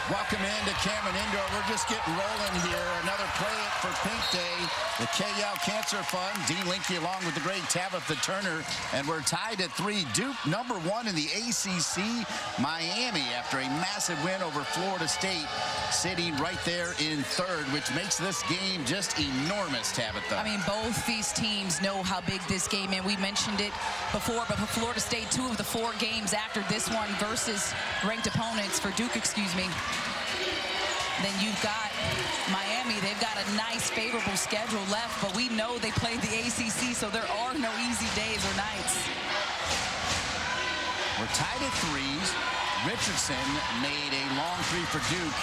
Welcome into Cameron Indoor. We're just getting rolling here. Another Play It for Pink Day. The KL Cancer Fund. Dean Linke along with the great Tabitha Turner. And we're tied at 3. Duke #1 in the ACC. Miami, after a massive win over Florida State, sitting right there in 3rd, which makes this game just enormous, Tabitha. I mean, both these teams know how big this game is. We mentioned it before, but for Florida State, 2 of the 4 games after this one versus ranked opponents for Duke, excuse me. Then you've got Miami. They've got a nice, favorable schedule left, but we know they play the ACC, so there are no easy days or nights. We're tied at 3s. Richardson made a long 3 for Duke.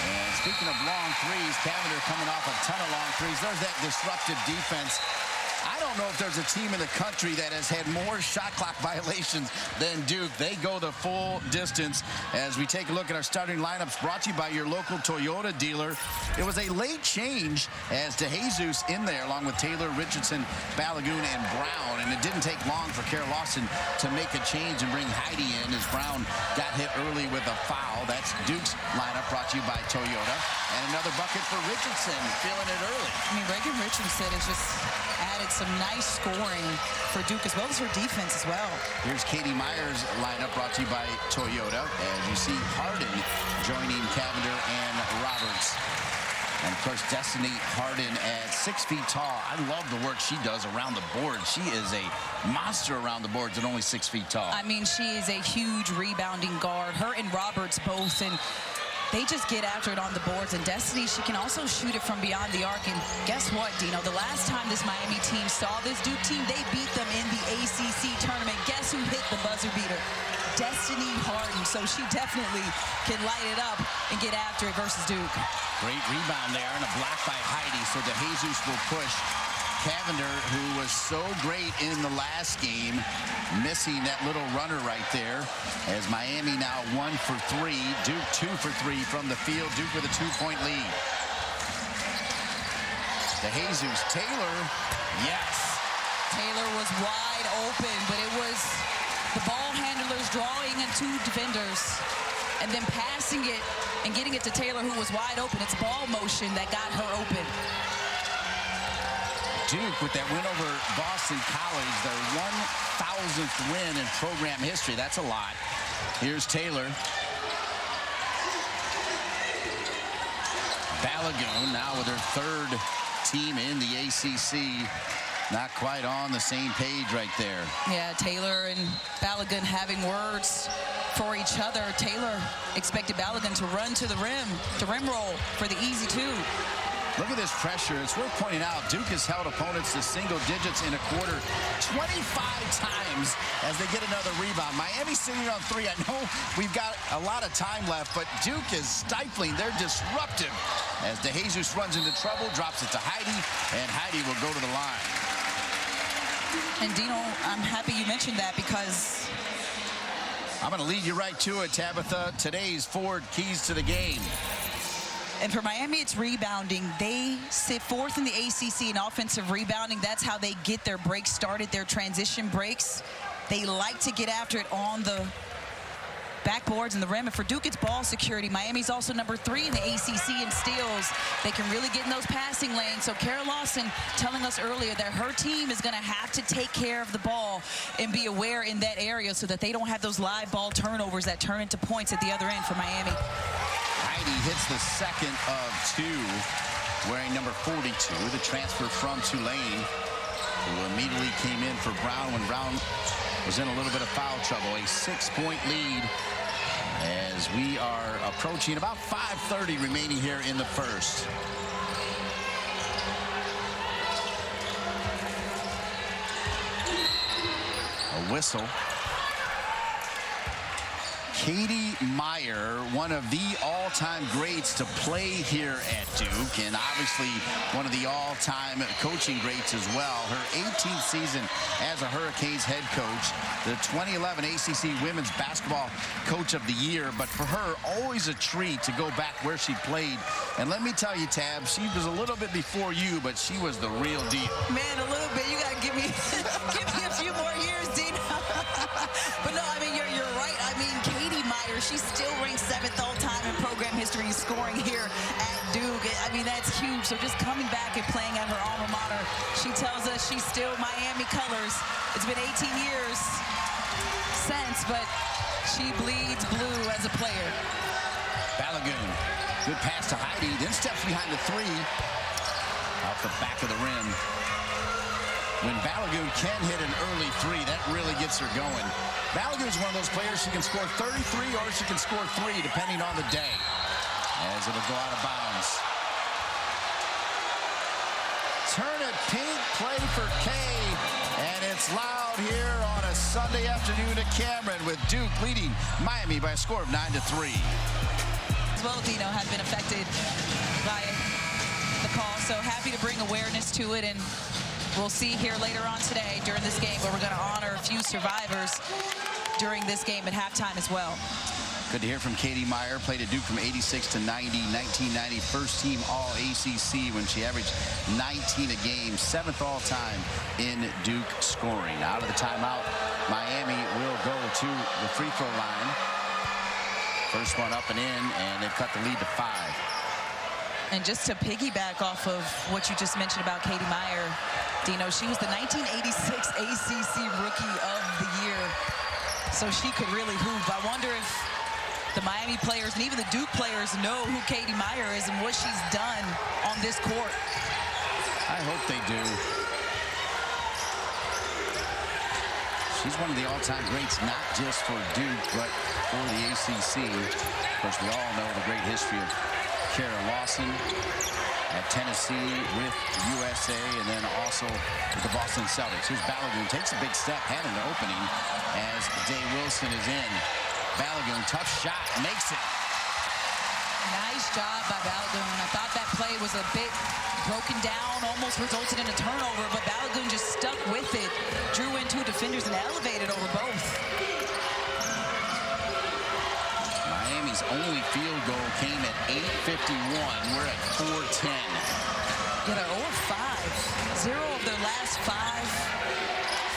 And speaking of long 3s, Cavinder coming off a ton of long 3s. There's that disruptive defense. I don't know if there's a team in the country that has had more shot clock violations than Duke. They go the full distance. As we take a look at our starting lineups, brought to you by your local Toyota dealer. It was a late change as DeJesus in there, along with Taylor, Richardson, Balagoon, and Brown. And it didn't take long for Carol Lawson to make a change and bring Heidi in as Brown got hit early with a foul. That's Duke's lineup, brought to you by Toyota. And another bucket for Richardson, feeling it early. I mean, Reigan Richardson has just added some nice scoring for Duke, as well as her defense as well. Here's Katie Meyer's lineup, brought to you by Toyota. As you see Harden joining Cavinder and Roberts. And, of course, Destiny Harden at 6 feet tall. I love the work she does around the board. She is a monster around the boards at only 6 feet tall. I mean, she is a huge rebounding guard. Her and Roberts both, and they just get after it on the boards. And Destiny, she can also shoot it from beyond the arc. And guess what, Dino? The last time this Miami team saw this Duke team, they beat them in the ACC tournament. Guess who hit the buzzer beater? Destiny Harden. So she definitely can light it up and get after it versus Duke. Great rebound there and a block by Heidi. So DeJesus will push Cavinder, who was so great in the last game, missing that little runner right there. As Miami now 1 for 3. Duke 2 for 3 from the field. Duke with a 2-point lead. DeJesus, Taylor, yes. Taylor was wide open, but it was the ball handlers drawing in 2 defenders and then passing it and getting it to Taylor, who was wide open. It's ball motion that got her open. Duke with that win over Boston College, their 1,000th win in program history. That's a lot. Here's Taylor. Balagoon now with her 3rd team in the ACC. Not quite on the same page right there. Yeah, Taylor and Balagoon having words for each other. Taylor expected Balagoon to run to the rim roll for the easy 2. Look at this pressure. It's worth pointing out, Duke has held opponents to single digits in a quarter 25 times as they get another rebound. Miami's sitting on 3. I know we've got a lot of time left, but Duke is stifling. They're disruptive. As DeJesus runs into trouble, drops it to Heidi, and Heidi will go to the line. And Dino, I'm happy you mentioned that, because I'm going to lead you right to it, Tabitha. Today's 4 keys to the game. And for Miami, it's rebounding. They sit 4th in the ACC in offensive rebounding. That's how they get their breaks started, their transition breaks. They like to get after it on the backboards and the rim. And for Duke, it's ball security. Miami's also number 3 in the ACC in steals. They can really get in those passing lanes. So Carol Lawson telling us earlier that her team is going to have to take care of the ball and be aware in that area so that they don't have those live ball turnovers that turn into points at the other end for Miami. Heidi hits the 2nd of 2, wearing number 42, the transfer from Tulane, who immediately came in for Brown when Brown was in a little bit of foul trouble. A 6-point lead as we are approaching about 5:30 remaining here in the first. A whistle. Katie Meyer, one of the all-time greats to play here at Duke, and obviously one of the all-time coaching greats as well. Her 18th season as a Hurricanes head coach, the 2011 ACC Women's Basketball Coach of the Year. But for her, always a treat to go back where she played. And let me tell you, Tab, she was a little bit before you, but she was the real deal. Man, a little bit. You got to give me a few more years, Dina. But no, I mean, you're right. I mean, Katie Meyer, she's still ranked 7th all-time in history in scoring here at Duke. I mean, that's huge. So just coming back and playing at her alma mater, she tells us she's still Miami colors. It's been 18 years since, but she bleeds blue as a player. Balogun, good pass to Heidi, then steps behind the three. Off the back of the rim. When Balogun can hit an early three, that really gets her going. Balogun is one of those players, she can score 33 or she can score 3, depending on the day, as it'll go out of bounds. Turn it pink, play for Kay, and it's loud here on a Sunday afternoon at Cameron, with Duke leading Miami by a score of 9-3. As well, Dino, have been affected by the call, so happy to bring awareness to it, and we'll see here later on today during this game where we're going to honor a few survivors during this game at halftime as well. Good to hear from Katie Meyer. Played at Duke from 86 to 90, 1990 first team all ACC when she averaged 19 a game, 7th all time in Duke scoring. Out of the timeout, Miami will go to the free throw line. First one up and in, and they've cut the lead to 5. And just to piggyback off of what you just mentioned about Katie Meyer, Dino, she was the 1986 ACC Rookie of the Year, so she could really hoop. I wonder if the Miami players and even the Duke players know who Katie Meyer is and what she's done on this court. I hope they do. She's one of the all-time greats, not just for Duke, but for the ACC. Of course, we all know the great history of Kara Lawson at Tennessee with USA, and then also with the Boston Celtics. Here's Balogun, takes a big step, had an opening as Day Wilson is in. Balogun, tough shot, makes it. Nice job by Balogun. I thought that play was a bit broken down, almost resulted in a turnover, but Balogun just stuck with it, drew in 2 defenders and elevated over both. Miami's only field goal came at 8:51. We're at 4:10. Yeah, they're 0-5. 0 of their last 5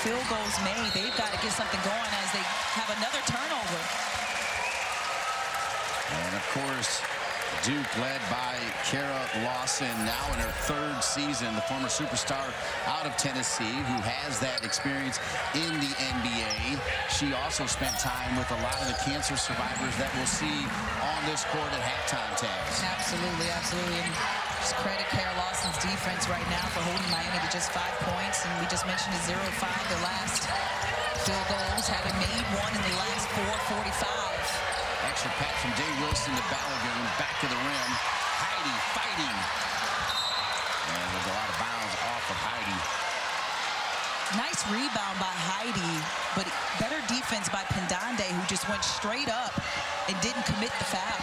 field goals made. They've got to get something going as they have another turnover. And of course, Duke led by Kara Lawson, now in her 3rd season, the former superstar out of Tennessee who has that experience in the NBA. She also spent time with a lot of the cancer survivors that we'll see on this court at halftime tags. Absolutely, absolutely. And just credit Kara Lawson's defense right now for holding Miami to just 5 points. And we just mentioned it's 0-5 their last field goals, having made one in the last 4:45. Extra pass from Day Wilson to Balogun, back to the rim. Heidi fighting. And we'll go out of bounds off of Heidi. Nice rebound by Heidi, but better defense by Pendande, who just went straight up and didn't commit the foul.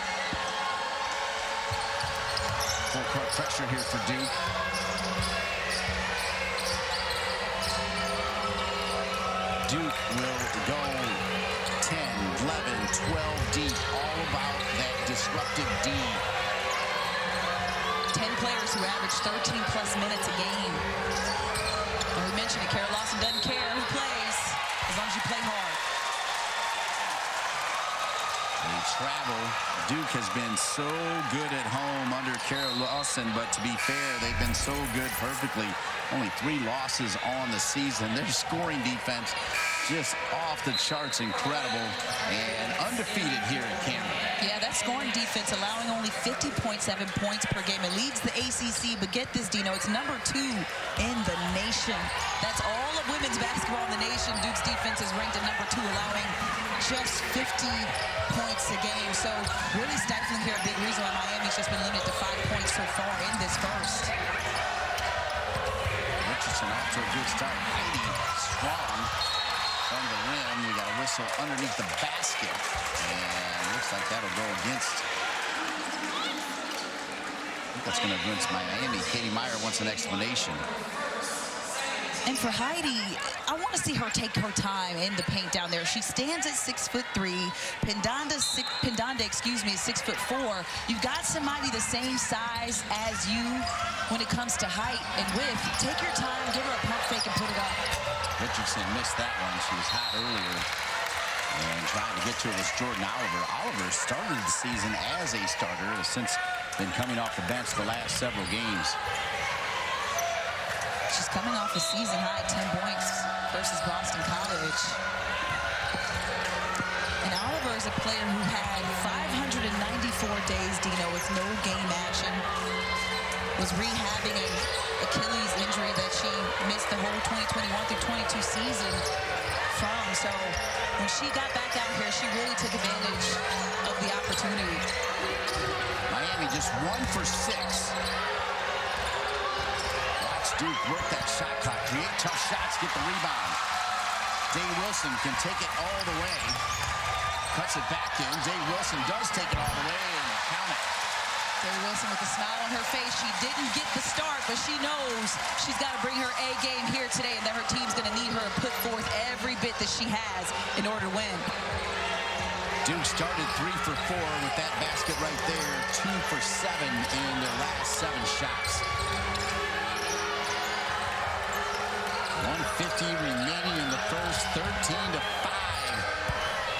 Full court pressure here for Duke. Duke will go 10, 11, 12 deep, all about that disruptive D. 10 players who average 13-plus minutes a game. And we mentioned it, Kara Lawson doesn't care who plays, as long as you play hard. They travel. Duke has been so good at home under Kara Lawson, but to be fair, they've been so good perfectly. Only 3 losses on the season. Their scoring defense just off the charts, incredible, and undefeated here at Cameron. Yeah, that scoring defense allowing only 50.7 points per game. It leads the ACC, but get this, Dino, it's number 2 in the nation. That's all of women's basketball in the nation. Duke's defense is ranked at number 2, allowing just 50 points a game. So really stifling here, a big reason why Miami's just been limited to 5 points so far in this first. Richardson off to a good start. Heidi strong from the rim. We got a whistle underneath the basket, and looks like that'll go against. I think that's going to against Miami. Katie Meyer wants an explanation. And for Heidi, I want to see her take her time in the paint down there. She stands at 6'3". Pendande, excuse me, is 6'4". You've got somebody the same size as you when it comes to height and width. Take your time, give her a pump fake, and put it up. Richardson missed that one. She was hot earlier. And trying to get to it was Jordan Oliver. Oliver started the season as a starter, has since been coming off the bench the last several games. She's coming off a season high 10 points versus Boston College. And Oliver is a player who had 594 days, Dino, with no game action. Was rehabbing an Achilles injury that she missed the whole 2021 through 22 season from. So when she got back out here, she really took advantage of the opportunity. Miami just 1 for 6. Watch Duke work that shot clock, create tough shots, get the rebound. Day Wilson can take it all the way. Cuts it back in. Day Wilson does take it all the way and count it. Day Wilson with a smile on her face. She didn't get the start, but she knows she's got to bring her A game here today, and that her team's going to need her to put forth every bit that she has in order to win. Duke started 3 for 4 with that basket right there. 2 for 7 in their last 7 shots. 150 remaining in the first, 13-5.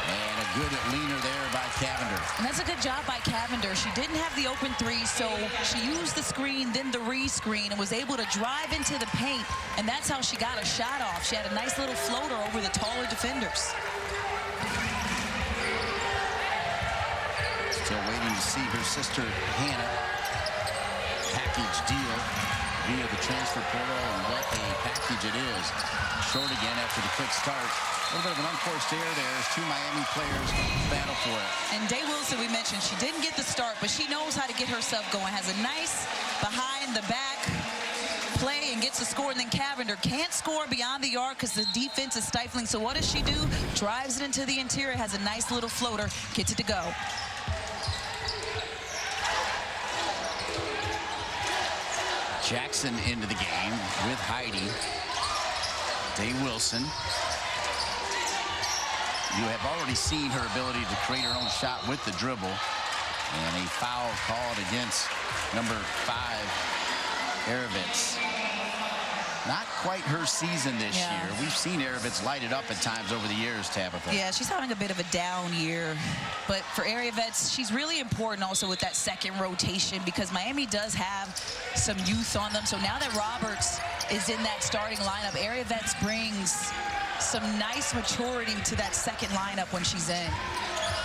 And a good leaner there by Cavinder. And that's a good job by Cavinder. She didn't have the open three, so she used the screen, then the re-screen, and was able to drive into the paint. And that's how she got a shot off. She had a nice little floater over the taller defenders. Still waiting to see her sister Hannah package deal via the transfer portal, and what a package it is. Short again after the quick start. A little bit of an unforced error there as 2 Miami players battle for it. And Day Wilson, we mentioned, she didn't get the start, but she knows how to get herself going. Has a nice behind-the-back play and gets a score. And then Cavinder can't score beyond the arc because the defense is stifling. So what does she do? Drives it into the interior, has a nice little floater, gets it to go. Jackson into the game with Heidi. Day Wilson. You have already seen her ability to create her own shot with the dribble. And a foul called against number 5, Aravitz. Not quite her season this year. We've seen Aravitz light it up at times over the years, Tabitha. Yeah, she's having a bit of a down year. But for Aravitz, she's really important also with that second rotation because Miami does have some youth on them. So now that Roberts is in that starting lineup, Aravitz brings some nice maturity to that second lineup when she's in.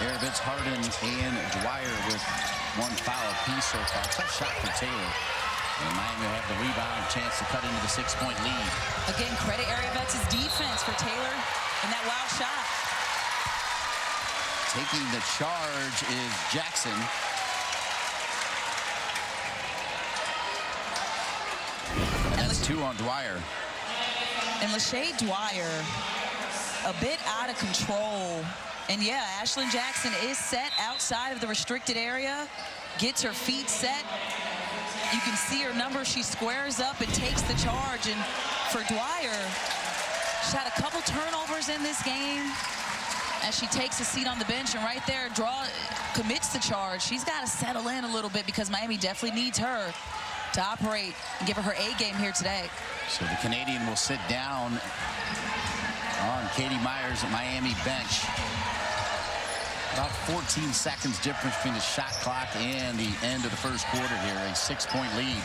Aravitz, Harden, and Dwyer with 1 foul apiece so far. Tough shot for Taylor. And Miami will have the rebound, chance to cut into the 6-point lead. Again, credit Aravitz's defense for Taylor in that wild shot. Taking the charge is Jackson. And that's 2 on Dwyer. And Lachey Dwyer, a bit out of control. And yeah, Ashlyn Jackson is set outside of the restricted area, gets her feet set. You can see her number. She squares up and takes the charge. And for Dwyer, she's had a couple turnovers in this game as she takes a seat on the bench, and right there commits the charge. She's got to settle in a little bit because Miami definitely needs her to operate and give her her A game here today. So the Canadian will sit down on Katie Myers' Miami bench. About 14 seconds difference between the shot clock and the end of the first quarter here. A 6-point lead.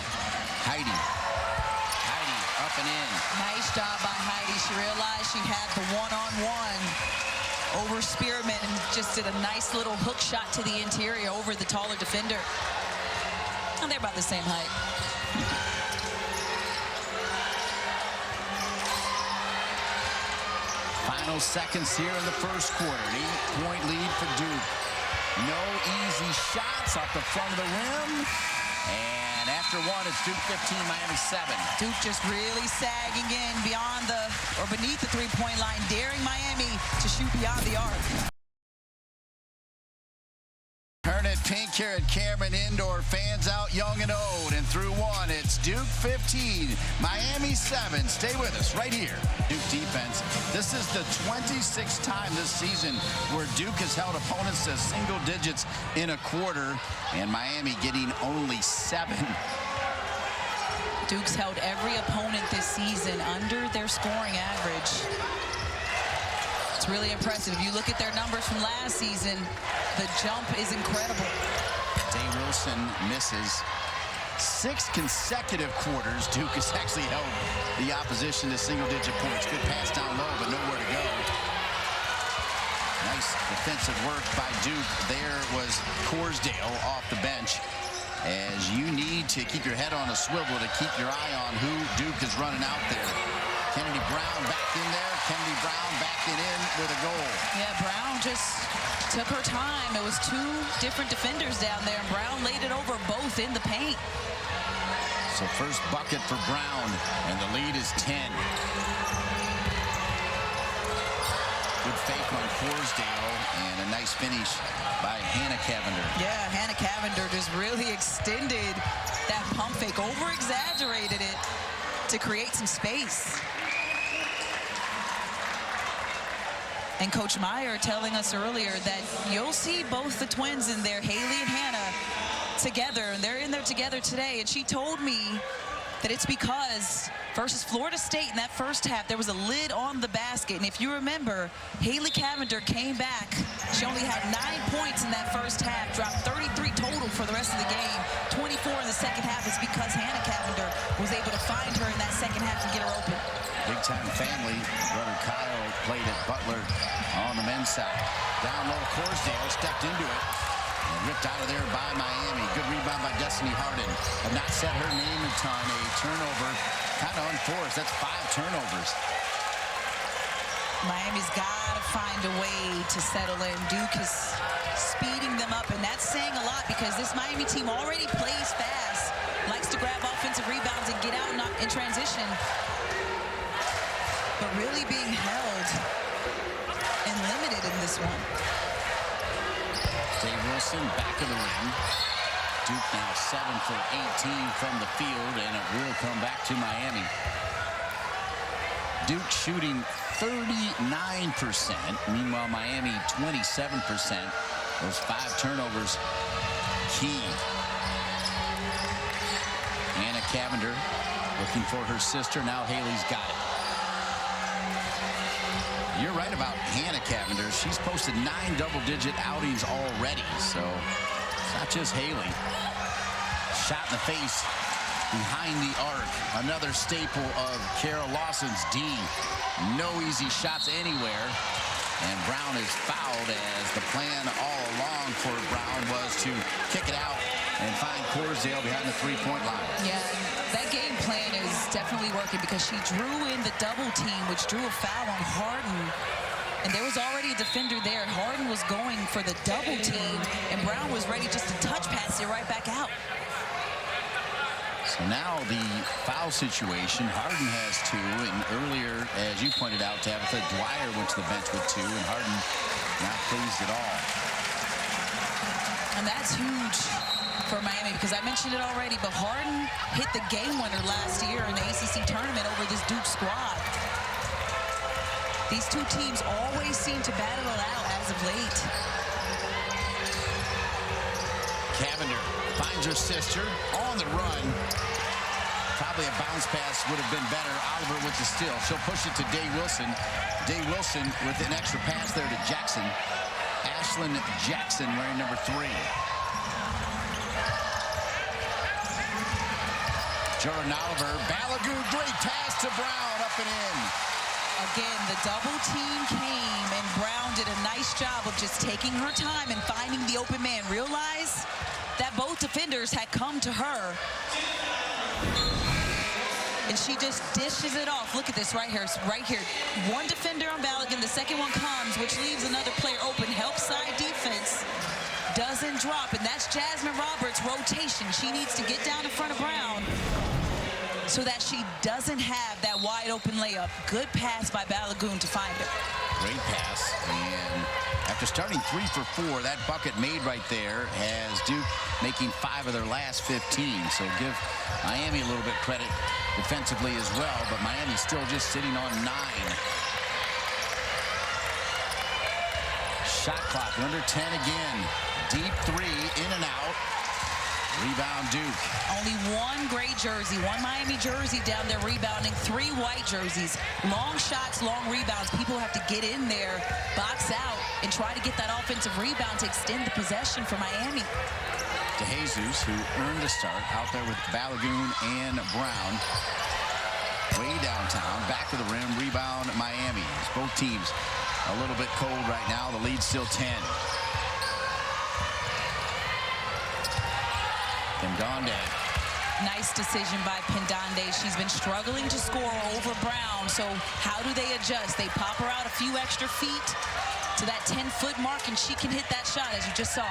Heidi up and in. Nice job by Heidi. She realized she had the one-on-one over Spearman and just did a nice little hook shot to the interior over the taller defender. And they're about the same height. Final seconds here in the first quarter. An 8-point lead for Duke. No easy shots off the front of the rim. And after one, it's Duke 15, Miami 7. Duke just really sagging in beyond or beneath the three-point line, daring Miami to shoot beyond the arc. Hernet Pink here at Cameron Indoor. Fans out young and old. And through one, it's Duke 15, Miami 7. Stay with us right here. Duke defense. This is the 26th time this season where Duke has held opponents to single digits in a quarter. And Miami getting only 7. Duke's held every opponent this season under their scoring average. It's really impressive. If you look at their numbers from last season, the jump is incredible. Day Wilson misses 6 consecutive quarters. Duke has actually held the opposition to single-digit points. Good pass down low, but nowhere to go. Nice defensive work by Duke. There was Corsdale off the bench, as you need to keep your head on a swivel to keep your eye on who Duke is running out there. Kennedy Brown back in there. Kennedy Brown backing in with a goal. Yeah, Brown just took her time. It was 2 different defenders down there, and Brown laid it over both in the paint. So first bucket for Brown, and the lead is 10. Good fake on Corsdale, and a nice finish by Hannah Cavinder. Yeah, Hannah Cavinder just really extended that pump fake, over-exaggerated it to create some space. And Coach Meyer telling us earlier that you'll see both the twins in there, Haley and Hannah, together, and they're in there together today. And she told me that it's because versus Florida State in that first half, there was a lid on the basket. And if you remember, Haley Cavinder came back. She only had 9 points in that first half, dropped 33 total for the rest of the game. 24 in the second half is because Hannah Cavinder was able to find her in that second half and get her open. Big-time family. Brother Kyle played at Butler on the men's side. Down low, Corsdale stepped into it and ripped out of there by Miami. Good rebound by Destiny Harden. Have not said her name a ton. A turnover, kind of unforced. That's 5 turnovers. Miami's got to find a way to settle in. Duke is speeding them up, and that's saying a lot because this Miami team already plays fast, likes to grab offensive rebounds and get out in transition, but really being held and limited in this one. Dave Wilson back of the rim. Duke now 7 for 18 from the field, and it will come back to Miami. Duke shooting 39%. Meanwhile, Miami 27%. Those 5 turnovers key. Hannah Cavinder looking for her sister. Now Haley's got it. You're right about Hannah Cavinder. She's posted 9 double-digit outings already, so it's not just Haley. Shot in the face behind the arc. Another staple of Kara Lawson's D. No easy shots anywhere. And Brown is fouled, as the plan all along for Brown was to kick it out and find Corsdale behind the 3-point line. Yeah, that game plan is definitely working because she drew in the double team, which drew a foul on Harden. And there was already a defender there. Harden was going for the double team, and Brown was ready just to touch pass it right back out. So now the foul situation, Harden has 2, and earlier, as you pointed out, Tabitha, Dwyer went to the bench with 2, and Harden not pleased at all. And that's huge for Miami because I mentioned it already, but Harden hit the game winner last year in the ACC tournament over this Duke squad. These 2 teams always seem to battle it out as of late. Cavinder finds her sister on the run. Probably a bounce pass would have been better. Oliver with the steal. She'll push it to Day Wilson. Day Wilson with an extra pass there to Jackson. Ashlyn Jackson wearing number 3. Jordan Oliver. Balagoon, great pass to Brown, up and in. Again, the double team came, and Brown did a nice job of just taking her time and finding the open man. Realize that both defenders had come to her, and she just dishes it off. Look at this right here. One defender on Balagoon, the second one comes, which leaves another player open. Help side defense doesn't drop, and that's Jasmyne Roberts' rotation. She needs to get down in front of Brown so that she doesn't have that wide open layup. Good pass by Balagoon to find her. Great pass, and after starting 3 for 4, that bucket made right there has Duke making 5 of their last 15. So give Miami a little bit credit defensively as well, but Miami's still just sitting on 9. Shot clock under 10 again. Deep 3, in and out. Rebound Duke. Only one gray jersey, one Miami jersey down there rebounding, 3 white jerseys. Long shots, long rebounds. People have to get in there, box out, and try to get that offensive rebound to extend the possession for Miami. DeJesus, who earned a start out there with Balogun and Brown. Way downtown, back to the rim, rebound Miami. Both teams a little bit cold right now. The lead still 10. Pendande. Nice decision by Pendande. She's been struggling to score over Brown. So how do they adjust? They pop her out a few extra feet to that 10-foot mark, and she can hit that shot, as you just saw.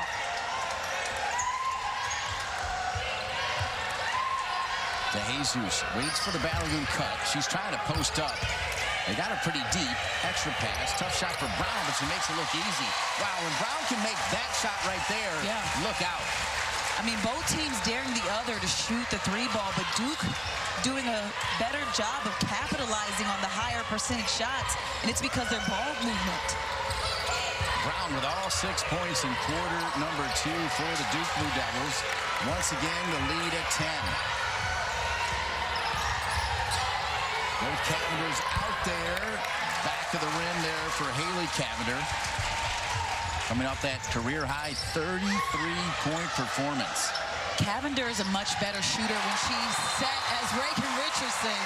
DeJesus waits for the Balogun cut. She's trying to post up. They got her pretty deep. Extra pass. Tough shot for Brown, but she makes it look easy. Wow, when Brown can make that shot right there, look out. I mean, both teams daring the other to shoot the 3 ball, but Duke doing a better job of capitalizing on the higher percentage shots, and it's because their ball movement. Brown with all 6 points in quarter number 2 for the Duke Blue Devils. Once again, the lead at 10. Both Cavinders out there. Back of the rim there for Haley Cavinder. Coming off that career-high 33-point performance. Cavinder is a much better shooter when she's set as Reigan Richardson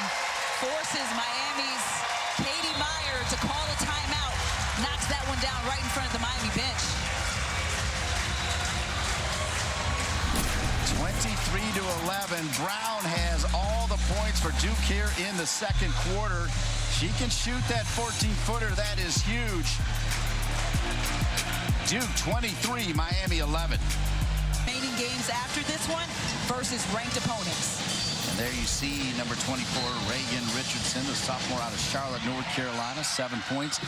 forces Miami's Katie Meyer to call a timeout. Knocks that one down right in front of the Miami bench. 23-11. Brown has all the points for Duke here in the second quarter. She can shoot that 14-footer. That is huge. Duke 23, Miami 11. Remaining games after this one versus ranked opponents. And there you see number 24, Reigan Richardson, the sophomore out of Charlotte, North Carolina. 7 points,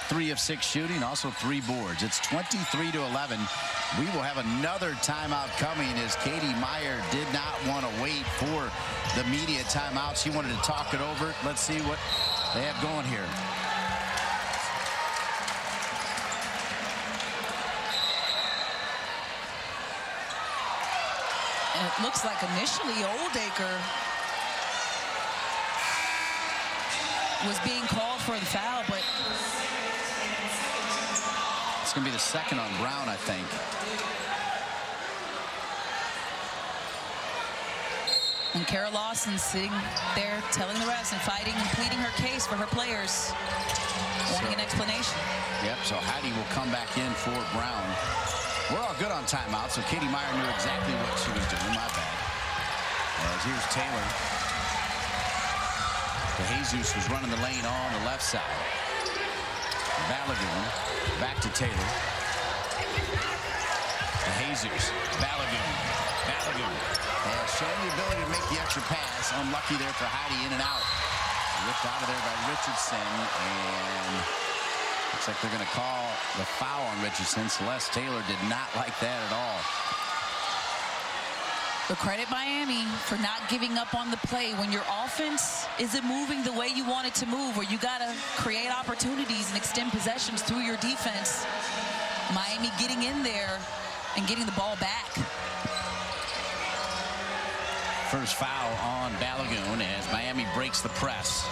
3 of 6 shooting, also 3 boards. It's 23-11. We will have another timeout coming as Katie Meyer did not want to wait for the media timeout. She wanted to talk it over. Let's see what they have going here. And it looks like initially Oldacre was being called for the foul, but it's going to be the second on Brown, I think. And Kara Lawson sitting there telling the refs and fighting and pleading her case for her players, wanting an explanation. Yep, so Heidi will come back in for Brown. We're all good on timeout, so Katie Meyer knew exactly what she was doing. My bad. As here's Taylor. DeJesus was running the lane on the left side. Balogun back to Taylor. DeJesus, Balogun. Showing the ability to make the extra pass. Unlucky there for Heidi, in and out. Ripped out of there by Richardson, and looks like they're going to call the foul on Richardson. Celeste Taylor did not like that at all. But credit Miami for not giving up on the play. When your offense isn't moving the way you want it to move, or you got to create opportunities and extend possessions through your defense, Miami getting in there and getting the ball back. First foul on Balogun as Miami breaks the press.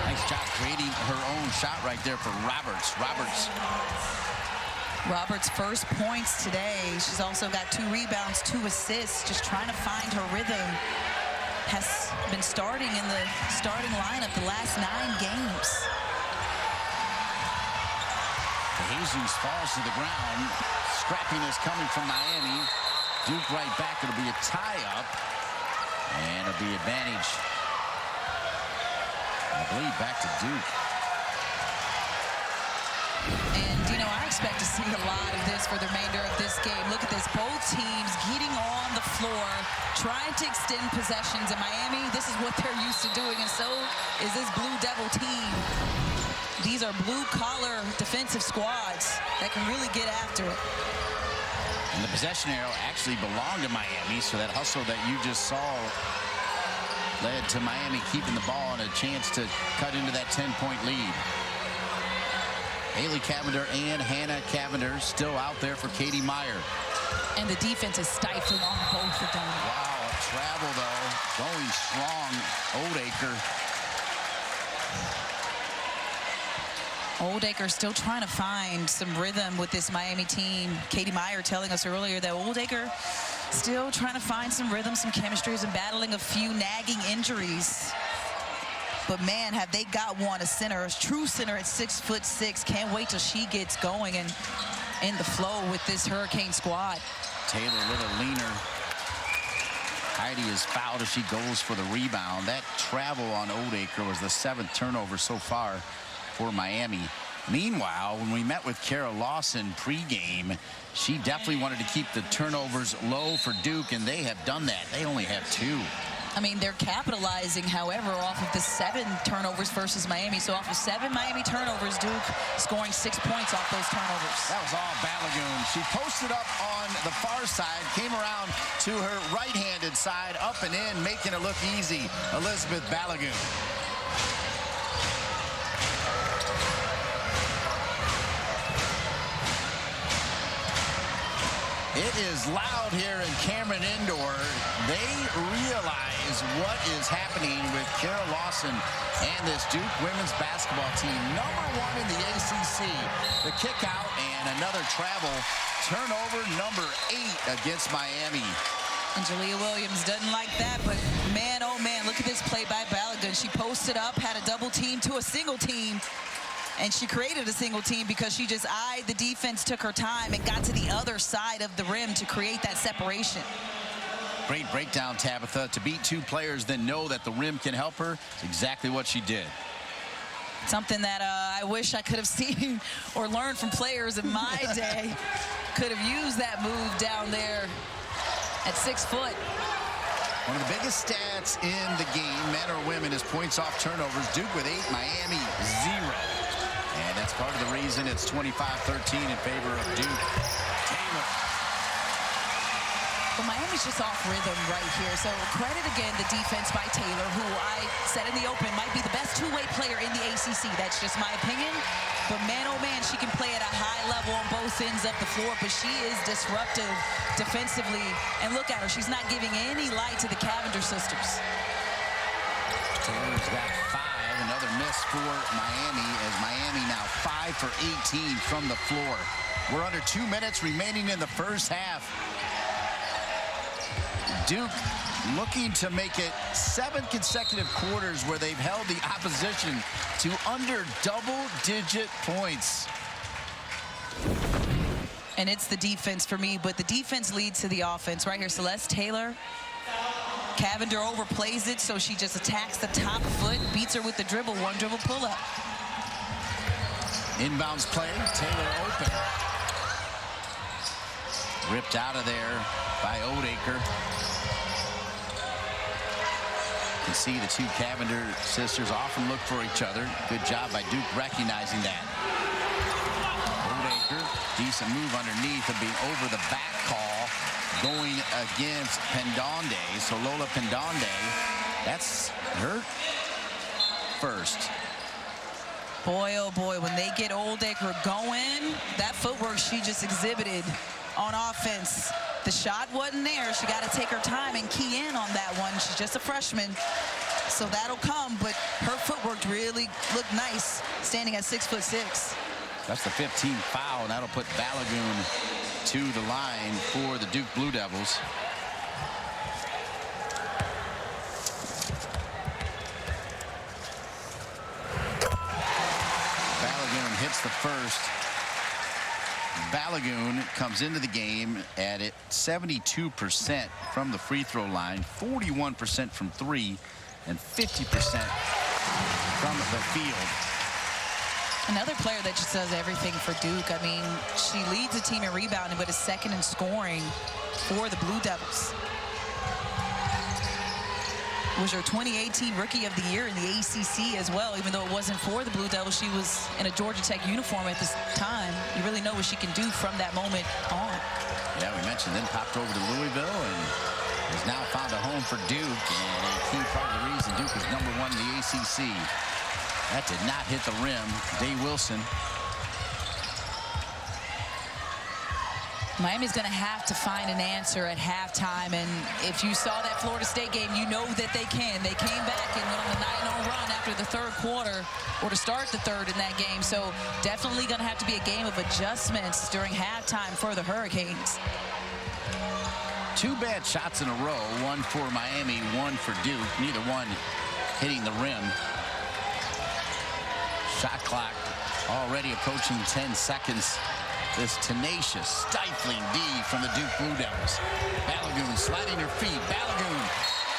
Nice job creating her own shot right there for Roberts. Roberts' first points today. She's also got 2 rebounds, 2 assists, just trying to find her rhythm. Has been starting in the starting lineup the last 9 games. DeJesus falls to the ground. Scrappiness coming from Miami. Duke right back. It'll be a tie-up. And it'll be advantage, I believe, back to Duke. And, you know, I expect to see a lot of this for the remainder of this game. Look at this. Both teams getting on the floor, trying to extend possessions. In Miami, this is what they're used to doing, and so is this Blue Devil team. These are blue-collar defensive squads that can really get after it. And the possession arrow actually belonged to Miami, so that hustle that you just saw led to Miami keeping the ball and a chance to cut into that 10-point lead. Haley Cavinder and Hannah Cavinder still out there for Katie Meyer. And the defense is stifling on both of them. Wow, travel though, going strong, Oldacre. Oldacre still trying to find some rhythm with this Miami team. Katie Meyer telling us earlier that Oldacre still trying to find some rhythm, some chemistry, and battling a few nagging injuries. But man, have they got one, a true center at 6'6". Can't wait till she gets going and in the flow with this Hurricane squad. Taylor a little leaner. Heidi is fouled as she goes for the rebound. That travel on Oldacre was the 7th turnover so far for Miami. Meanwhile, when we met with Kara Lawson pregame, she definitely wanted to keep the turnovers low for Duke, and they have done that. They only have 2. I mean, they're capitalizing, however, off of the 7 turnovers versus Miami. So off of 7 Miami turnovers, Duke scoring 6 points off those turnovers. That was all Balogun. She posted up on the far side, came around to her right-handed side, up and in, making it look easy. Elizabeth Balogun. It is loud here in Cameron Indoor. They realize what is happening with Kara Lawson and this Duke women's basketball team. #1 in the ACC. The kick out and another travel. Turnover number 8 against Miami. And Jalea Williams doesn't like that, but man, oh man, look at this play by Balogun. She posted up, had a double team to a single team. And she created a single team because she just eyed the defense, took her time, and got to the other side of the rim to create that separation. Great breakdown, Tabitha. To beat 2 players, then know that the rim can help her. It's exactly what she did. Something that I wish I could have seen or learned from players in my day. Could have used that move down there at 6 foot. One of the biggest stats in the game, men or women, is points off turnovers. Duke with 8, Miami 0. And that's part of the reason it's 25-13 in favor of Duke. Taylor. Well, Miami's just off rhythm right here. So credit again the defense by Taylor, who I said in the open might be the best two-way player in the ACC. That's just my opinion. But man, oh man, she can play at a high level on both ends of the floor. But she is disruptive defensively. And look at her. She's not giving any light to the Cavinder sisters. Taylor's got 5. Another miss for Miami, as Miami now 5 for 18 from the floor. We're under 2 minutes remaining in the first half. Duke looking to make it 7 consecutive quarters where they've held the opposition to under double-digit points. And it's the defense for me, but the defense leads to the offense. Right here, Celeste Taylor. Cavinder overplays it, so she just attacks the top foot, beats her with the dribble, 1 dribble pull-up. Inbounds play, Taylor open. Ripped out of there by Oldacre. You can see the 2 Cavinder sisters often look for each other. Good job by Duke recognizing that. Oldacre, decent move underneath and being over the back call. Going against Pendonde. So Lola Pendonde, that's her first. Boy, oh boy, when they get Oldacre going, that footwork she just exhibited on offense. The shot wasn't there. She got to take her time and key in on that one. She's just a freshman, so that'll come. But her footwork really looked nice, standing at 6'6". That's the 15th foul, and that'll put Balogun to the line for the Duke Blue Devils. Balogun hits the first. Balogun comes into the game at 72% from the free throw line, 41% from 3, and 50% from the field. Another player that just does everything for Duke. I mean, she leads the team in rebounding, but is 2nd in scoring for the Blue Devils. Was her 2018 Rookie of the Year in the ACC as well. Even though it wasn't for the Blue Devils, she was in a Georgia Tech uniform at this time. You really know what she can do from that moment on. Yeah, we mentioned then popped over to Louisville and has now found a home for Duke. And a key part of the reason Duke is #1 in the ACC. That did not hit the rim. Day Wilson. Miami's going to have to find an answer at halftime, and if you saw that Florida State game, you know that they can. They came back and went on the 9-0 run after the third quarter, or to start the third in that game. So definitely going to have to be a game of adjustments during halftime for the Hurricanes. 2 bad shots in a row, one for Miami, one for Duke. Neither one hitting the rim. Shot clock already approaching 10 seconds. This tenacious, stifling D from the Duke Blue Devils. Balogun sliding her feet. Balogun.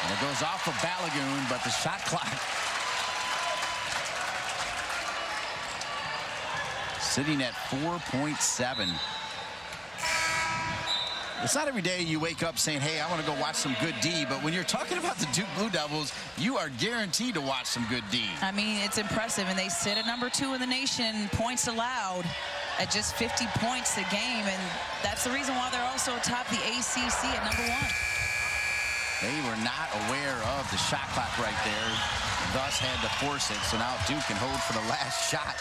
And it goes off of Balogun, but the shot clock sitting at 4.7. It's not every day you wake up saying, hey, I want to go watch some good D, but when you're talking about the Duke Blue Devils, you are guaranteed to watch some good D. I mean, it's impressive, and they sit at number 2 in the nation, points allowed, at just 50 points a game, and that's the reason why they're also atop the ACC at number 1. They were not aware of the shot clock right there, thus had to force it, so now Duke can hold for the last shot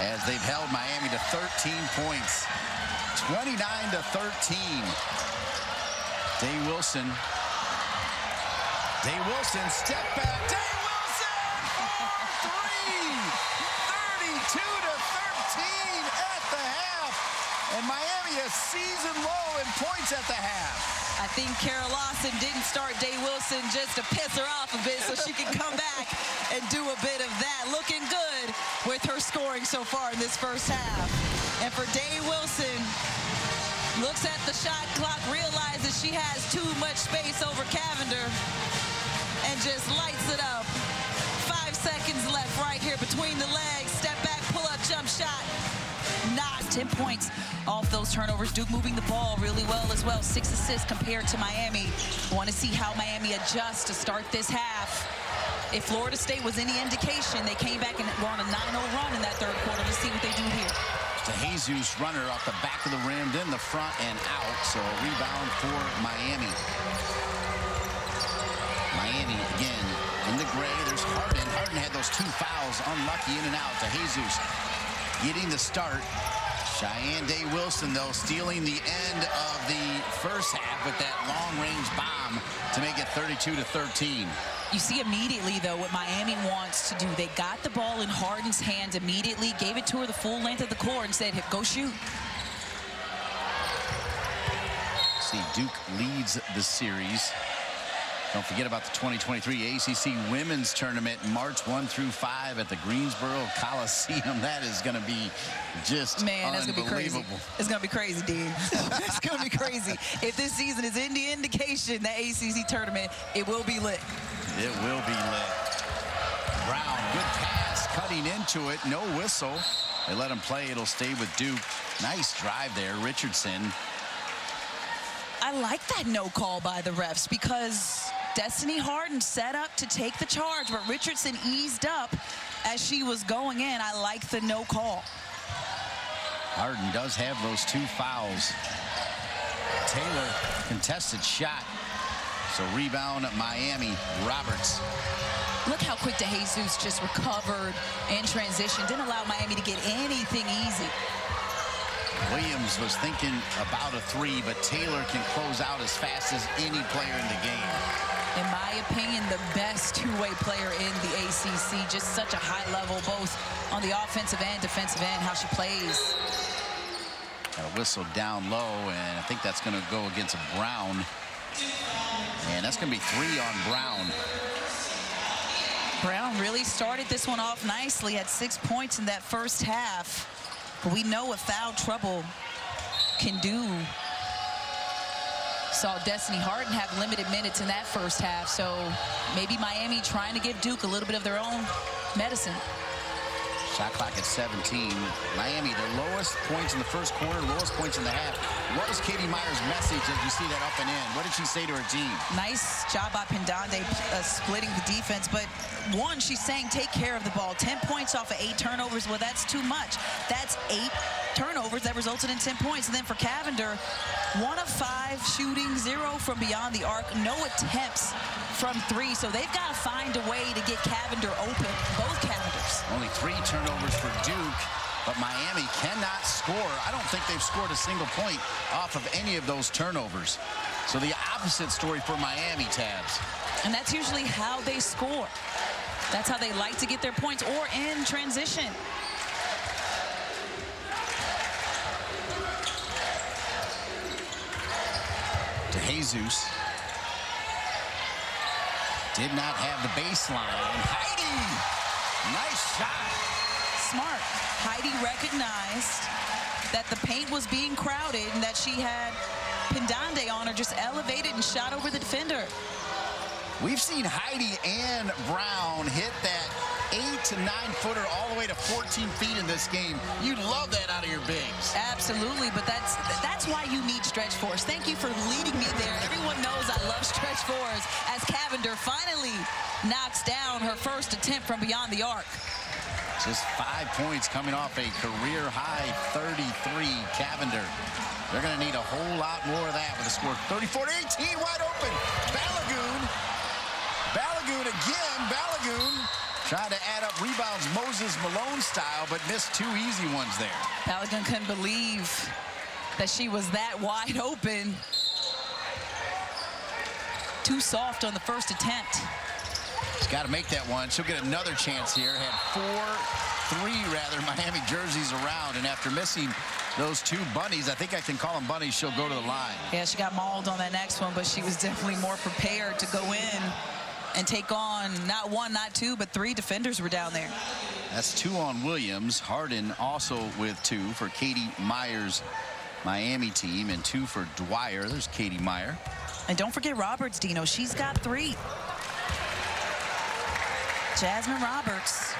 as they've held Miami to 13 points. 29-13. Day Wilson, step back. Day Wilson for 3. 32-13 at the half. And Miami a season low in points at the half. I think Kara Lawson didn't start Day Wilson just to piss her off a bit so she can come back and do a bit of that. Looking good with her scoring so far in this first half. And for Day Wilson, looks at the shot clock, realizes she has too much space over Cavinder, and just lights it up. 5 seconds left right here between the legs. Step back, pull up, jump shot. Not 10 points off those turnovers. Duke moving the ball really well as well. 6 assists compared to Miami. Want to see how Miami adjusts to start this half. If Florida State was any indication, they came back and were on a 9-0 run in that third quarter. Let's see what they do here. To Jesus runner off the back of the rim, then the front and out. So a rebound for Miami. Miami again in the gray. There's Harden. Harden had those 2 fouls. Unlucky in and out to Jesus. Getting the start. Cheyenne Day Wilson, though, stealing the end of the first half with that long-range bomb to make it 32-13. You see immediately, though, what Miami wants to do. They got the ball in Harden's hands immediately, gave it to her the full length of the court, and said, go shoot. See, Duke leads the series. Don't forget about the 2023 ACC Women's Tournament, March 1 through 5 at the Greensboro Coliseum. That is going to be just that's going to be crazy. It's going to be crazy, Dean. It's going to be crazy. If this season is any indication, that ACC tournament, it will be lit. It will be lit. Brown, good pass, cutting into it, no whistle. They let him play. It'll stay with Duke. Nice drive there, Richardson. I like that no call by the refs because Destiny Harden set up to take the charge, but Richardson eased up as she was going in. I like the no call. Harden does have those 2 fouls. Taylor, contested shot. So rebound at Miami. Roberts. Look how quick DeJesus just recovered in transition. Didn't allow Miami to get anything easy. Williams was thinking about a 3, but Taylor can close out as fast as any player in the game. In my opinion, the best two-way player in the ACC. Just such a high level, both on the offensive and defensive end, how she plays. Got a whistle down low, and I think that's going to go against Brown. And that's going to be 3 on Brown. Brown really started this one off nicely, had 6 points in that first half. But we know what foul trouble can do. Saw Destiny Harden have limited minutes in that first half, so maybe Miami trying to give Duke a little bit of their own medicine. Shot clock at 17. Miami, their lowest points in the first quarter, lowest points in the half. What was Katie Meyer's message as you see that up and in? What did she say to her team? Nice job by Pendande splitting the defense, but one, she's saying take care of the ball. 10 points off of 8 turnovers, well, that's too much. That's 8 turnovers that resulted in 10 points. And then for Cavinder, 1 of 5 shooting, 0 from beyond the arc, no attempts from 3. So they've got to find a way to get Cavinder open, both Cavinders. Only 3 turnovers for Duke. but Miami cannot score. I don't think they've scored a single point off of any of those turnovers. So the opposite story for Miami, Tabs. And that's usually how they score. That's how they like to get their points, or in transition. To Jesus. Did not have the baseline. Heidi! Nice shot. Smart. Heidi recognized that the paint was being crowded and that she had Pendande on her, just elevated and shot over the defender. We've seen Heidi and Brown hit that 8 to 9 footer all the way to 14 feet in this game. You love that out of your bigs. Absolutely, but that's why you need stretch fours. Thank you for leading me there. Everyone knows I love stretch fours, as Cavinder finally knocks down her first attempt from beyond the arc. Just 5 points coming off a career high 33. Cavinder. They're going to need a whole lot more of that with a score 34-18, wide open. Balogun again. Balogun trying to add up rebounds Moses Malone style, but missed 2 easy ones there. Balogun couldn't believe that she was that wide open. Too soft on the first attempt. She's got to make that one. She'll get another chance here. Had 3 Miami jerseys around, and after missing those 2 bunnies, I think I can call them bunnies, she'll go to the line. Yeah, she got mauled on that next one, but she was definitely more prepared to go in and take on not 1, not 2, but 3 defenders were down there. That's 2 on Williams. Harden also with 2 for Katie Meyer's Miami team, and 2 for Dwyer. There's Katie Meyer. And don't forget Roberts, Dino. She's got 3. Jasmyne Roberts,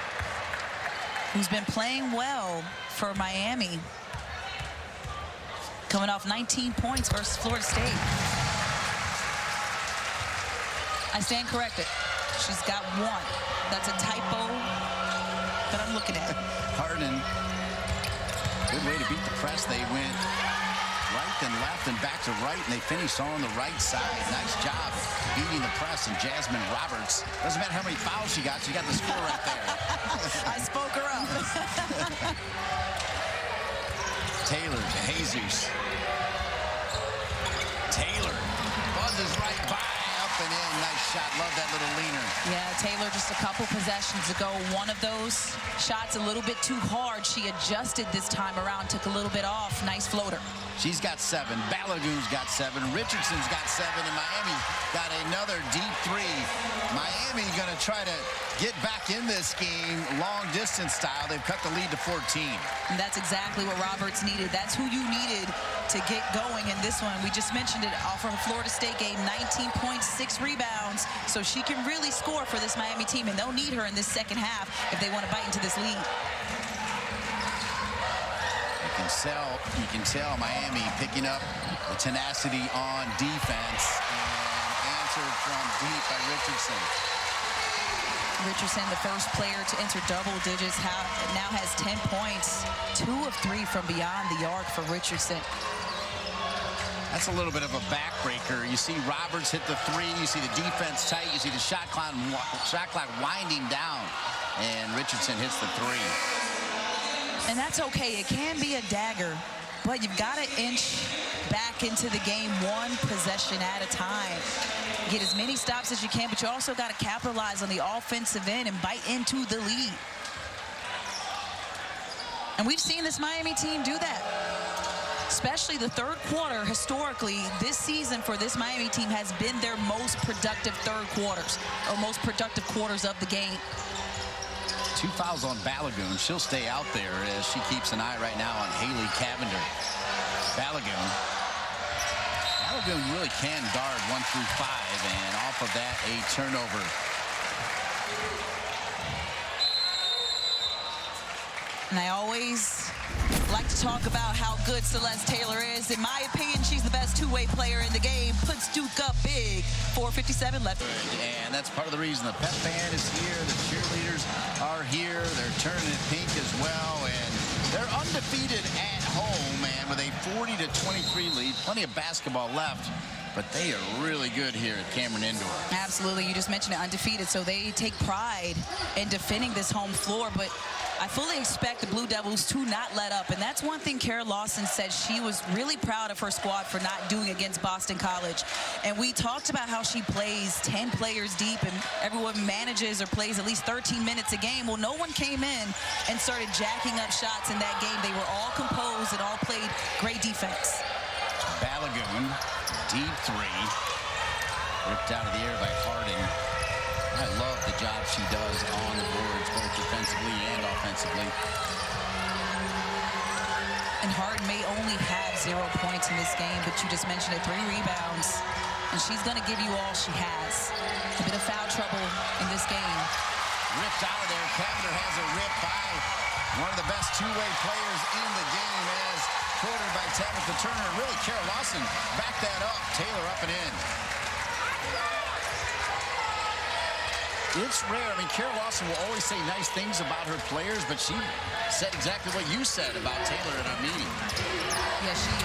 who's been playing well for Miami, coming off 19 points versus Florida State. I stand corrected. She's got 1. That's a typo that I'm looking at. Harden, good way to beat the press. They went right then left and back to right, and they finished on the right side. Nice job beating the press, and Jasmyne Roberts, doesn't matter how many fouls she got the score right there. I spoke her up. Taylor to Jesus. Taylor buzzes right by, up and in. Nice shot. Love that little leaner. Yeah, Taylor just a couple possessions ago. One of those shots a little bit too hard. She adjusted this time around, took a little bit off. Nice floater. She's got 7. Balogun's got 7. Richardson's got 7. And Miami got another deep 3. Miami going to try to get back in this game long distance style. They've cut the lead to 14. And that's exactly what Roberts needed. That's who you needed to get going in this one. We just mentioned it off her Florida State game, 19.6 rebounds. So she can really score for this Miami team, and they'll need her in this second half if they want to bite into this lead. You can tell Miami picking up the tenacity on defense, and answered from deep by Richardson. Richardson, the first player to enter double digits, now has 10 points, 2 of 3 from beyond the arc for Richardson. That's a little bit of a backbreaker. You see Roberts hit the 3, you see the defense tight, you see the shot clock winding down, and Richardson hits the 3. And that's okay. It can be a dagger, but you've got to inch back into the game 1 possession at a time. Get as many stops as you can, but you also got to capitalize on the offensive end and bite into the lead. And we've seen this Miami team do that. Especially the third quarter, historically, this season for this Miami team has been their most productive third quarters, or most productive quarters of the game. 2 fouls on Balogun. She'll stay out there as she keeps an eye right now on Haley Cavinder. Balogun really can guard 1 through 5, and off of that, a turnover. And I always like to talk about how good Celeste Taylor is. In my opinion, she's the best 2-way player in the game. Puts Duke up big. 4:57 left. And that's part of the reason the pep band is here. The cheerleaders are here. They're turning it pink as well. And they're undefeated at home, and with a 40-23 lead. Plenty of basketball left, but they are really good here at Cameron Indoor. Absolutely. You just mentioned it, undefeated. So they take pride in defending this home floor. But I fully expect the Blue Devils to not let up. And that's one thing Kara Lawson said she was really proud of her squad for not doing against Boston College. And we talked about how she plays 10 players deep and everyone manages or plays at least 13 minutes a game. Well, no one came in and started jacking up shots in that game. They were all composed and all played great defense. Balogun, deep three. Ripped out of the air by Harding. I love the job she does on the boards, both defensively and offensively. And Harding may only have 0 points in this game, but you just mentioned it, 3 rebounds. And she's going to give you all she has. A bit of foul trouble in this game. Ripped out of there. Cavinder has a rip by one of the best two-way players in the game, as quoted by Tabitha Turner. And really, Kara Lawson backed that up. Taylor up and in. It's rare. I mean, Kara Lawson will always say nice things about her players, but she said exactly what you said about Taylor in our meeting. Yeah, she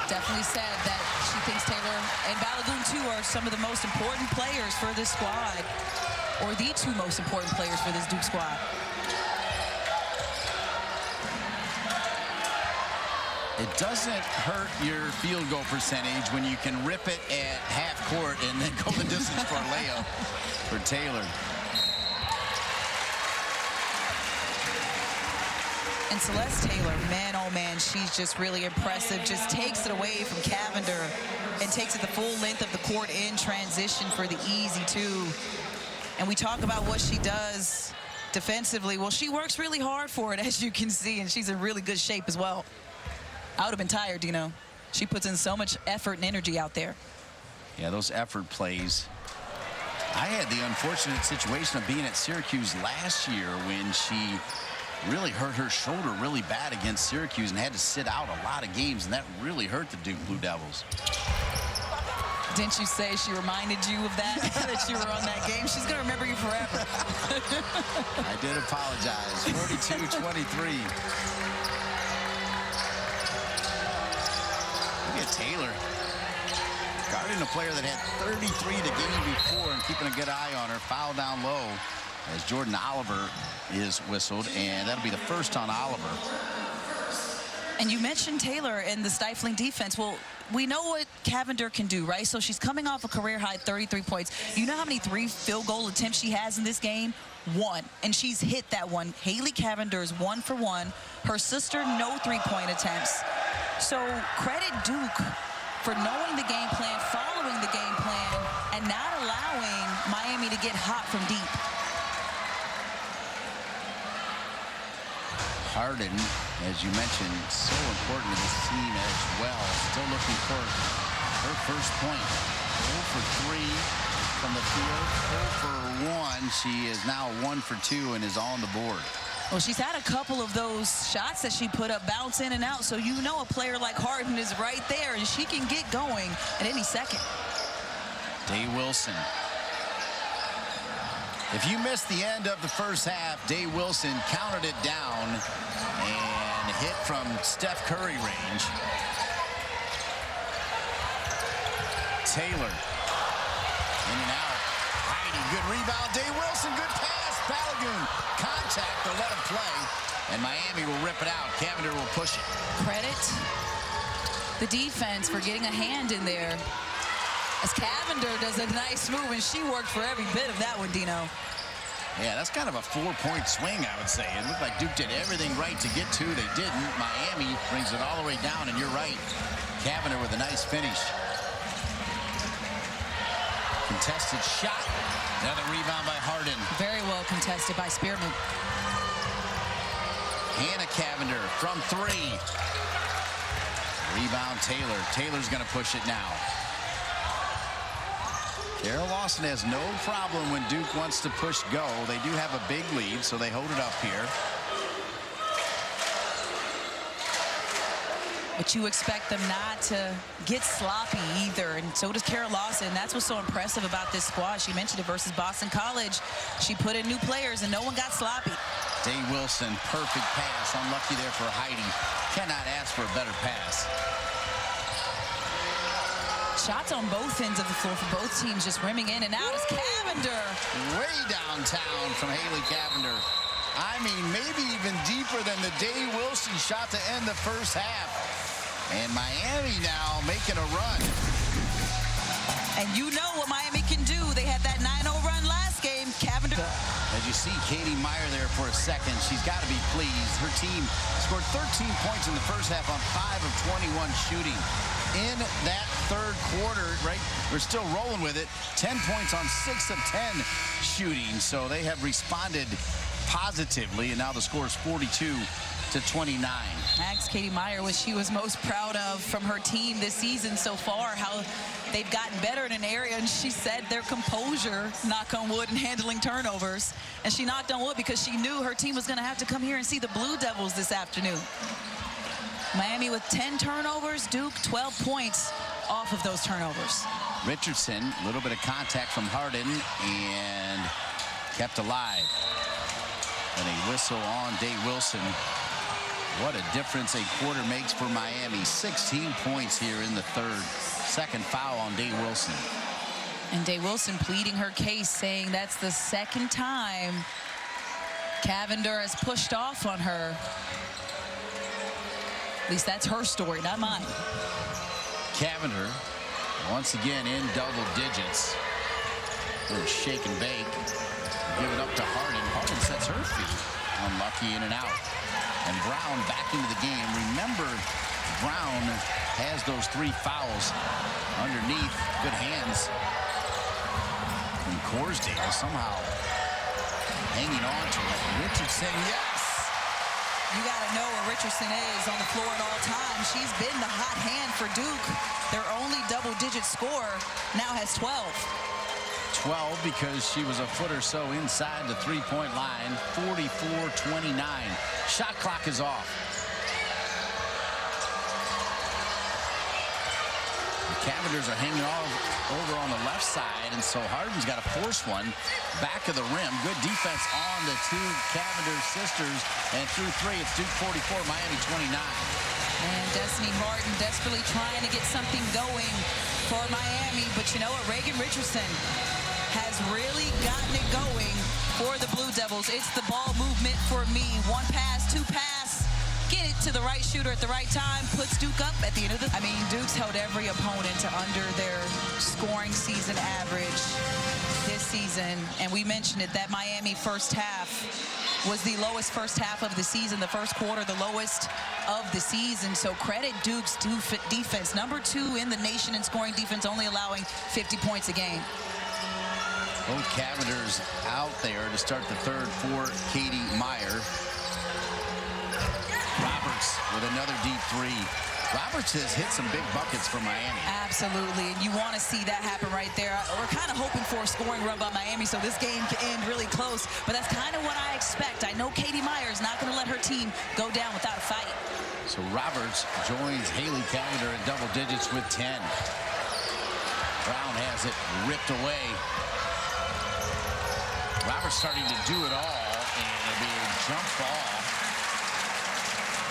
definitely said that she thinks Taylor and Balogun, too, are some of the most important players for this squad, or the 2 most important players for this Duke squad. It doesn't hurt your field goal percentage when you can rip it at half court and then go the distance for a layup for Taylor. And Celeste Taylor, man, oh man, she's just really impressive. Just takes it away from Cavinder and takes it the full length of the court in transition for the easy 2. And we talk about what she does defensively. Well, she works really hard for it, as you can see, and she's in really good shape as well. I would have been tired, Dino. She puts in so much effort and energy out there. Yeah, those effort plays. I had the unfortunate situation of being at Syracuse last year when she really hurt her shoulder really bad against Syracuse and had to sit out a lot of games, and that really hurt the Duke Blue Devils. Didn't you say she reminded you of that, that you were on that game? She's going to remember you forever. I did apologize. 42-23. Look at Taylor guarding a player that had 33 the game before and keeping a good eye on her. Foul down low as Jordan Oliver is whistled, and that'll be the first on Oliver. And you mentioned Taylor and the stifling defense. Well, we know what Cavinder can do, right? So she's coming off a career-high 33 points. You know how many 3 field goal attempts she has in this game? 1. And she's hit that one. Haley Cavinder is 1 for 1. Her sister, no 3-point attempts. So credit Duke for knowing the game plan, following the game plan, and not allowing Miami to get hot from deep. Harding, as you mentioned, so important to this team as well. Still looking for her first point. 0 for 3 from the field. 0 for 1. She is now 1 for 2 and is on the board. Well, she's had a couple of those shots that she put up bounce in and out, so you know a player like Harding is right there, and she can get going at any second. Day Wilson. If you missed the end of the first half, Day Wilson counted it down and hit from Steph Curry range. Taylor in and out. Heidi, good rebound. Day Wilson, good pass. Balogun, contact or let him play. And Miami will rip it out. Cavinder will push it. Credit the defense for getting a hand in there, as Cavinder does a nice move, and she worked for every bit of that one, Dino. Yeah, that's kind of a 4-point swing, I would say. It looked like Duke did everything right to get to. They didn't. Miami brings it all the way down, and you're right. Cavinder with a nice finish. Contested shot. Another rebound by Harding. Very well contested by Spearman. Hannah Cavinder from 3. Rebound Taylor. Taylor's going to push it now. Kara Lawson has no problem when Duke wants to push go. They do have a big lead, so they hold it up here. But you expect them not to get sloppy either, and so does Kara Lawson. That's what's so impressive about this squad. She mentioned it versus Boston College. She put in new players, and no one got sloppy. Day Wilson, perfect pass. Unlucky there for Heidi. Cannot ask for a better pass. Shots on both ends of the floor for both teams, just rimming in and out. As Cavinder. Way downtown from Haley Cavinder. I mean, maybe even deeper than the Day Wilson shot to end the first half. And Miami now making a run. And you know what Miami can do. They had that 9-0 run last game. Cavinder. As you see Katie Meyer there for a second, she's got to be pleased. Her team scored 13 points in the first half on 5 of 21 shooting. In that third quarter, right, we're still rolling with it. 10 points on 6 of 10 shooting. So they have responded positively, and now the score is 42-29. Asked Katie Meyer what she was most proud of from her team this season so far, how they've gotten better in an area, and she said their composure, knock on wood, and handling turnovers. And she knocked on wood because she knew her team was going to have to come here and see the Blue Devils this afternoon. Miami with 10 turnovers, Duke 12 points off of those turnovers. Richardson, a little bit of contact from Harden, and kept alive. And a whistle on Day Wilson. What a difference a quarter makes for Miami. 16 points here in the third. Second foul on Day Wilson. And Day Wilson pleading her case, saying that's the second time Cavinder has pushed off on her. At least that's her story, not mine. Cavinder, once again in double digits. Little shake and bake. Give it up to Harden. Harden sets her feet. Unlucky, in and out. And Brown back into the game. Remember, Brown has those 3 fouls underneath. Good hands. And Corsdale somehow hanging on to it. Richardson, yes! You got to know where Richardson is on the floor at all times. She's been the hot hand for Duke. Their only double-digit scorer now has 12. 12 because she was a foot or so inside the three-point line. 44-29. Shot clock is off. The Cavinders are hanging all over on the left side, and so Harden's got to force one back of the rim. Good defense on the 2 Cavinder sisters, and through 3, it's Duke 44, Miami 29. And Destiny Harden desperately trying to get something going for Miami, but you know what? Reigan Richardson has really gotten it going for the Blue Devils. It's the ball movement for me. 1 pass, 2 pass. Get it to the right shooter at the right time. Puts Duke up at the end of the... I mean, Duke's held every opponent to under their scoring season average this season. And we mentioned it, that Miami first half was the lowest first half of the season. The first quarter, the lowest of the season. So credit Duke's defense. Number 2 in the nation in scoring defense, only allowing 50 points a game. Both Cavinders out there to start the third for Katie Meyer. Roberts with another deep 3. Roberts has hit some big buckets for Miami. Absolutely, and you want to see that happen right there. We're kind of hoping for a scoring run by Miami, so this game can end really close, but that's kind of what I expect. I know Katie Meyer is not going to let her team go down without a fight. So Roberts joins Haley Cavinder in double digits with 10. Brown has it ripped away. Roberts starting to do it all, and it'll be a jump ball.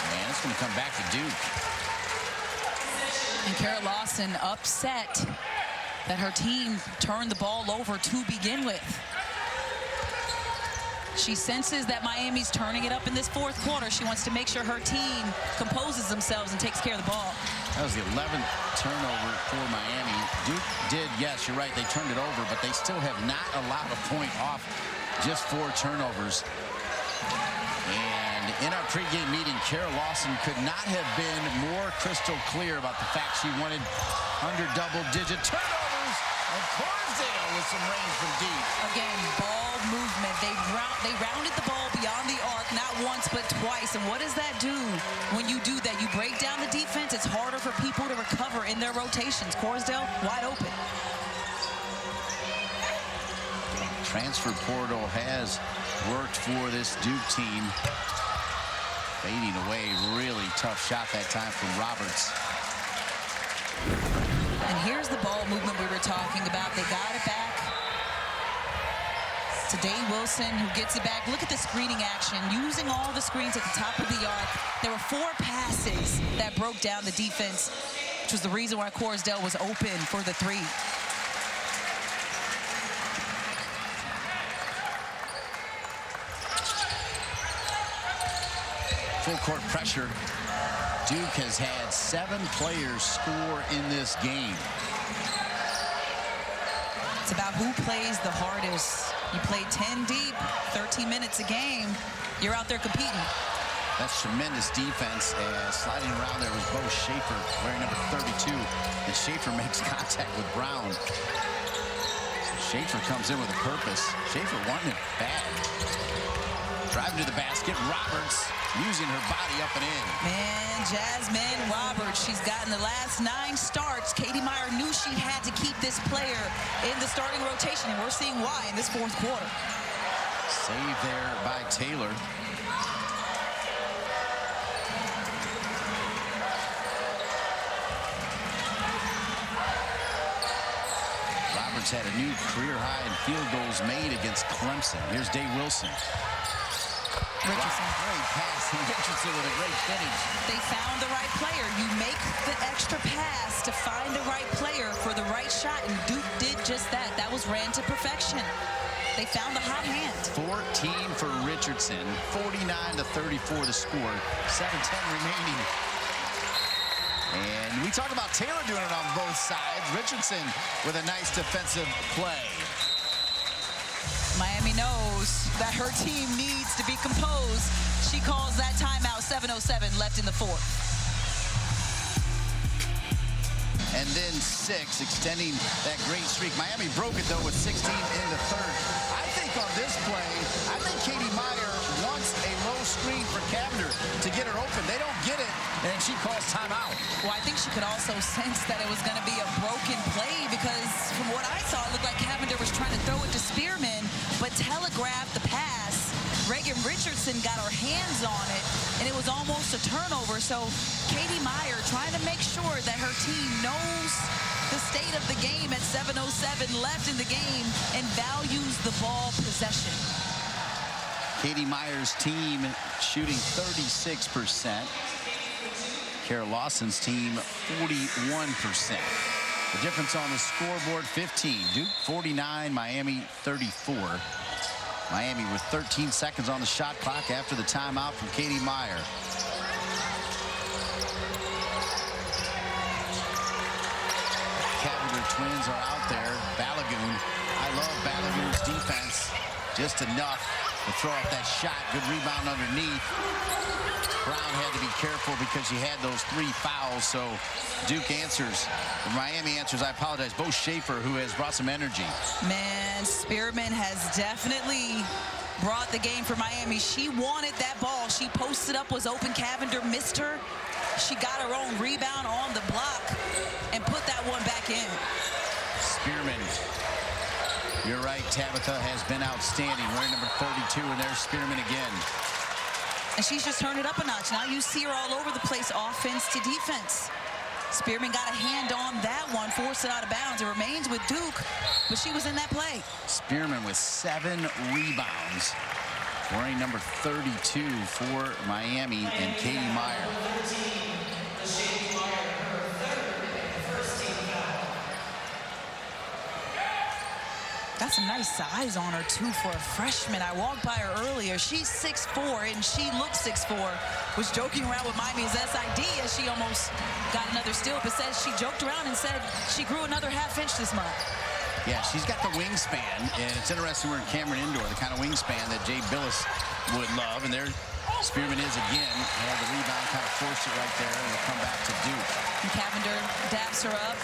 And it's going to come back to Duke. And Kara Lawson upset that her team turned the ball over to begin with. She senses that Miami's turning it up in this fourth quarter. She wants to make sure her team composes themselves and takes care of the ball. That was the 11th turnover for Miami. Duke did, yes, you're right, they turned it over, but they still have not allowed a point off just 4 turnovers. And in our pregame meeting, Kara Lawson could not have been more crystal clear about the fact she wanted under double-digit turnovers. And Corsdale with some range from deep. Again, ball movement. They rounded the ball beyond the arc, not once but twice. And what does that do when you do that? You break down the defense. It's harder for people to recover in their rotations. Corsdale wide open. Transfer portal has worked for this Duke team. Fading away, really tough shot that time from Roberts. And here's the ball movement we were talking about. They got it back to Day Wilson, who gets it back. Look at the screening action, using all the screens at the top of the arc. There were 4 passes that broke down the defense, which was the reason why Corsdale was open for the 3. full court pressure. Duke has had 7 players score in this game. It's about who plays the hardest. You play 10 deep, 13 minutes a game. You're out there competing. That's tremendous defense. Sliding around there was Bo Schaefer, wearing number 32. And Schaefer makes contact with Brown. Schaefer comes in with a purpose. Schaefer wanting it bad. Driving to the basket. Roberts using her body up and in. Man, Jasmyne Roberts, she's gotten the last 9 starts. Katie Meyer knew she had to keep this player in the starting rotation, and we're seeing why in this 4th quarter. Save there by Taylor. Roberts had a new career high in field goals made against Clemson. Here's Dave Wilson. Richardson. Wow, great pass. Richardson with a great finish. They found the right player. You make the extra pass to find the right player for the right shot, and Duke did just that. That was ran to perfection. They found the hot hand. 14 for Richardson. 49-34 the score. 7:10 remaining. And we talk about Taylor doing it on both sides. Richardson with a nice defensive play. Miami knows that her team needs to be composed. She calls that timeout. 7:07 left in the 4th. And then 6, extending that great streak. Miami broke it, though, with 16 in the 3rd. I think on this play, I think Katie Meyer wants a low screen for Cavinder to get her open. They don't get it, and she calls timeout. Well, I think she could also sense that it was going to be a broken play, because from what I saw, it looked like Cavinder was trying to throw it to Spearman, but telegraphed the pass. Reigan Richardson got her hands on it, and it was almost a turnover. So Katie Meyer trying to make sure that her team knows the state of the game at 7:07 left in the game and values the ball possession. Katie Meyer's team shooting 36%. Kara Lawson's team 41%. The difference on the scoreboard, 15. Duke 49, Miami 34. Miami with 13 seconds on the shot clock after the timeout from Katie Meyer. Cavinder twins are out there. Balagoon. I love Balagoon's defense. Just enough to throw up that shot. Good rebound underneath. Brown had to be careful because she had those 3 fouls. So Duke answers. Or Miami answers, I apologize. Bo Schaefer, who has brought some energy. Man, Spearman has definitely brought the game for Miami. She wanted that ball. She posted up, was open. Cavinder missed her. She got her own rebound on the block and put that one back in. Spearman. You're right, Tabitha has been outstanding. Wearing number 32, and there's Spearman again. And she's just turned it up a notch. Now you see her all over the place, offense to defense. Spearman got a hand on that one, forced it out of bounds. It remains with Duke, but she was in that play. Spearman with 7 rebounds. Wearing number 32 for Miami, and Katie Meyer. Got some nice size on her, too, for a freshman. I walked by her earlier. She's 6'4", and she looks 6'4". Was joking around with Miami's SID as she almost got another steal, but says she joked around and said she grew another half-inch this month. Yeah, she's got the wingspan, and it's interesting we're in Cameron Indoor, the kind of wingspan that Jay Billis would love, and there Spearman is again. Had the rebound, kind of forced it right there, and it'll come back to Duke. And Cavinder daps her up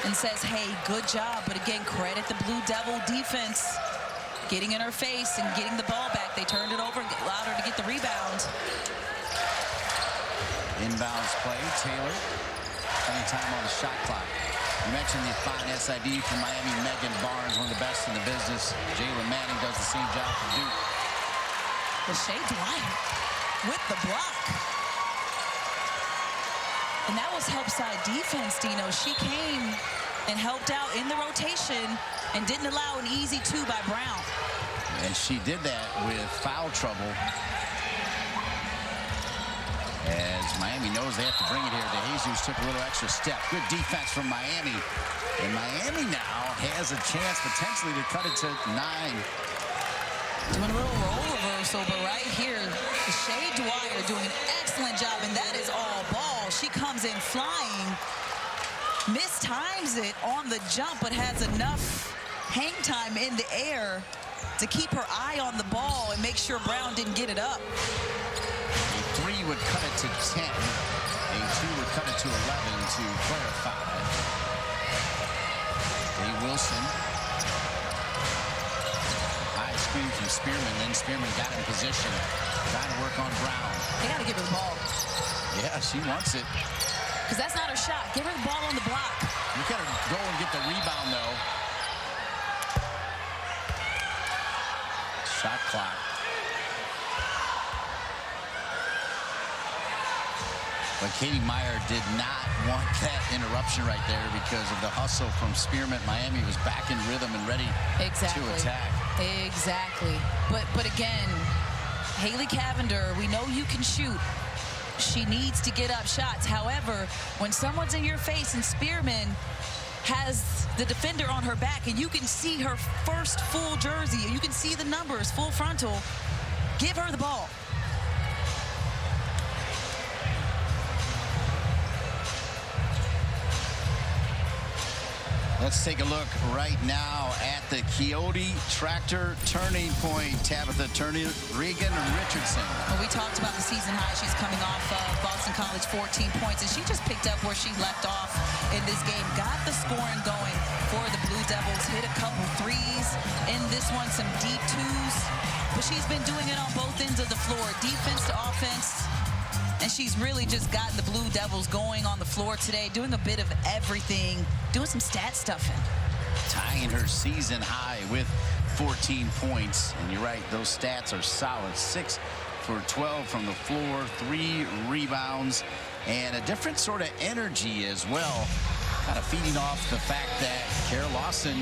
and says, hey, good job. But again, credit the Blue Devil defense. Getting in her face and getting the ball back. They turned it over and allowed her to get the rebound. Inbounds play, Taylor. Any time on the shot clock. You mentioned the fine SID from Miami, Megan Barnes, one of the best in the business. Jalen Manning does the same job for Duke. Lachey Dwyer with the block. And that was help side defense, Dino. She came and helped out in the rotation and didn't allow an easy 2 by Brown. And she did that with foul trouble. As Miami knows they have to bring it here. DeJesus took a little extra step. Good defense from Miami. And Miami now has a chance potentially to cut it to 9. Doing a little role reversal, but right here, Lachey Dwyer doing an excellent excellent job, and that is all ball. She comes in flying, mistimes it on the jump, but has enough hang time in the air to keep her eye on the ball and make sure Brown didn't get it up. A 3 would cut it to 10. A 2 would cut it to 11 to clarify. Dave Wilson. High screen from Spearman. Then Spearman got in position. Trying to work on Brown. They got to give her the ball. Yeah, she wants it. Because that's not her shot. Give her the ball on the block. You got to go and get the rebound, though. Shot clock. But Katie Meyer did not want that interruption right there because of the hustle from Spearman. Miami was back in rhythm and ready to attack. Exactly. But again, Haley Cavinder, we know you can shoot. She needs to get up shots. However, when someone's in your face and Spearman has the defender on her back and you can see her first full jersey, you can see the numbers, full frontal, give her the ball. Let's take a look right now at the Coyote Tractor Turning Point. Tabitha Turner, Reigan Richardson. Well, we talked about the season high. She's coming off of Boston College, 14 points, and she just picked up where she left off in this game. Got the scoring going for the Blue Devils. Hit a couple threes in this one, some deep twos. But she's been doing it on both ends of the floor, defense to offense. And she's really just gotten the Blue Devils going on the floor today, doing a bit of everything, doing some stat stuffing. Tying her season high with 14 points. And you're right, those stats are solid. 6 for 12 from the floor, 3 rebounds, and a different sort of energy as well. Kind of feeding off the fact that Kara Lawson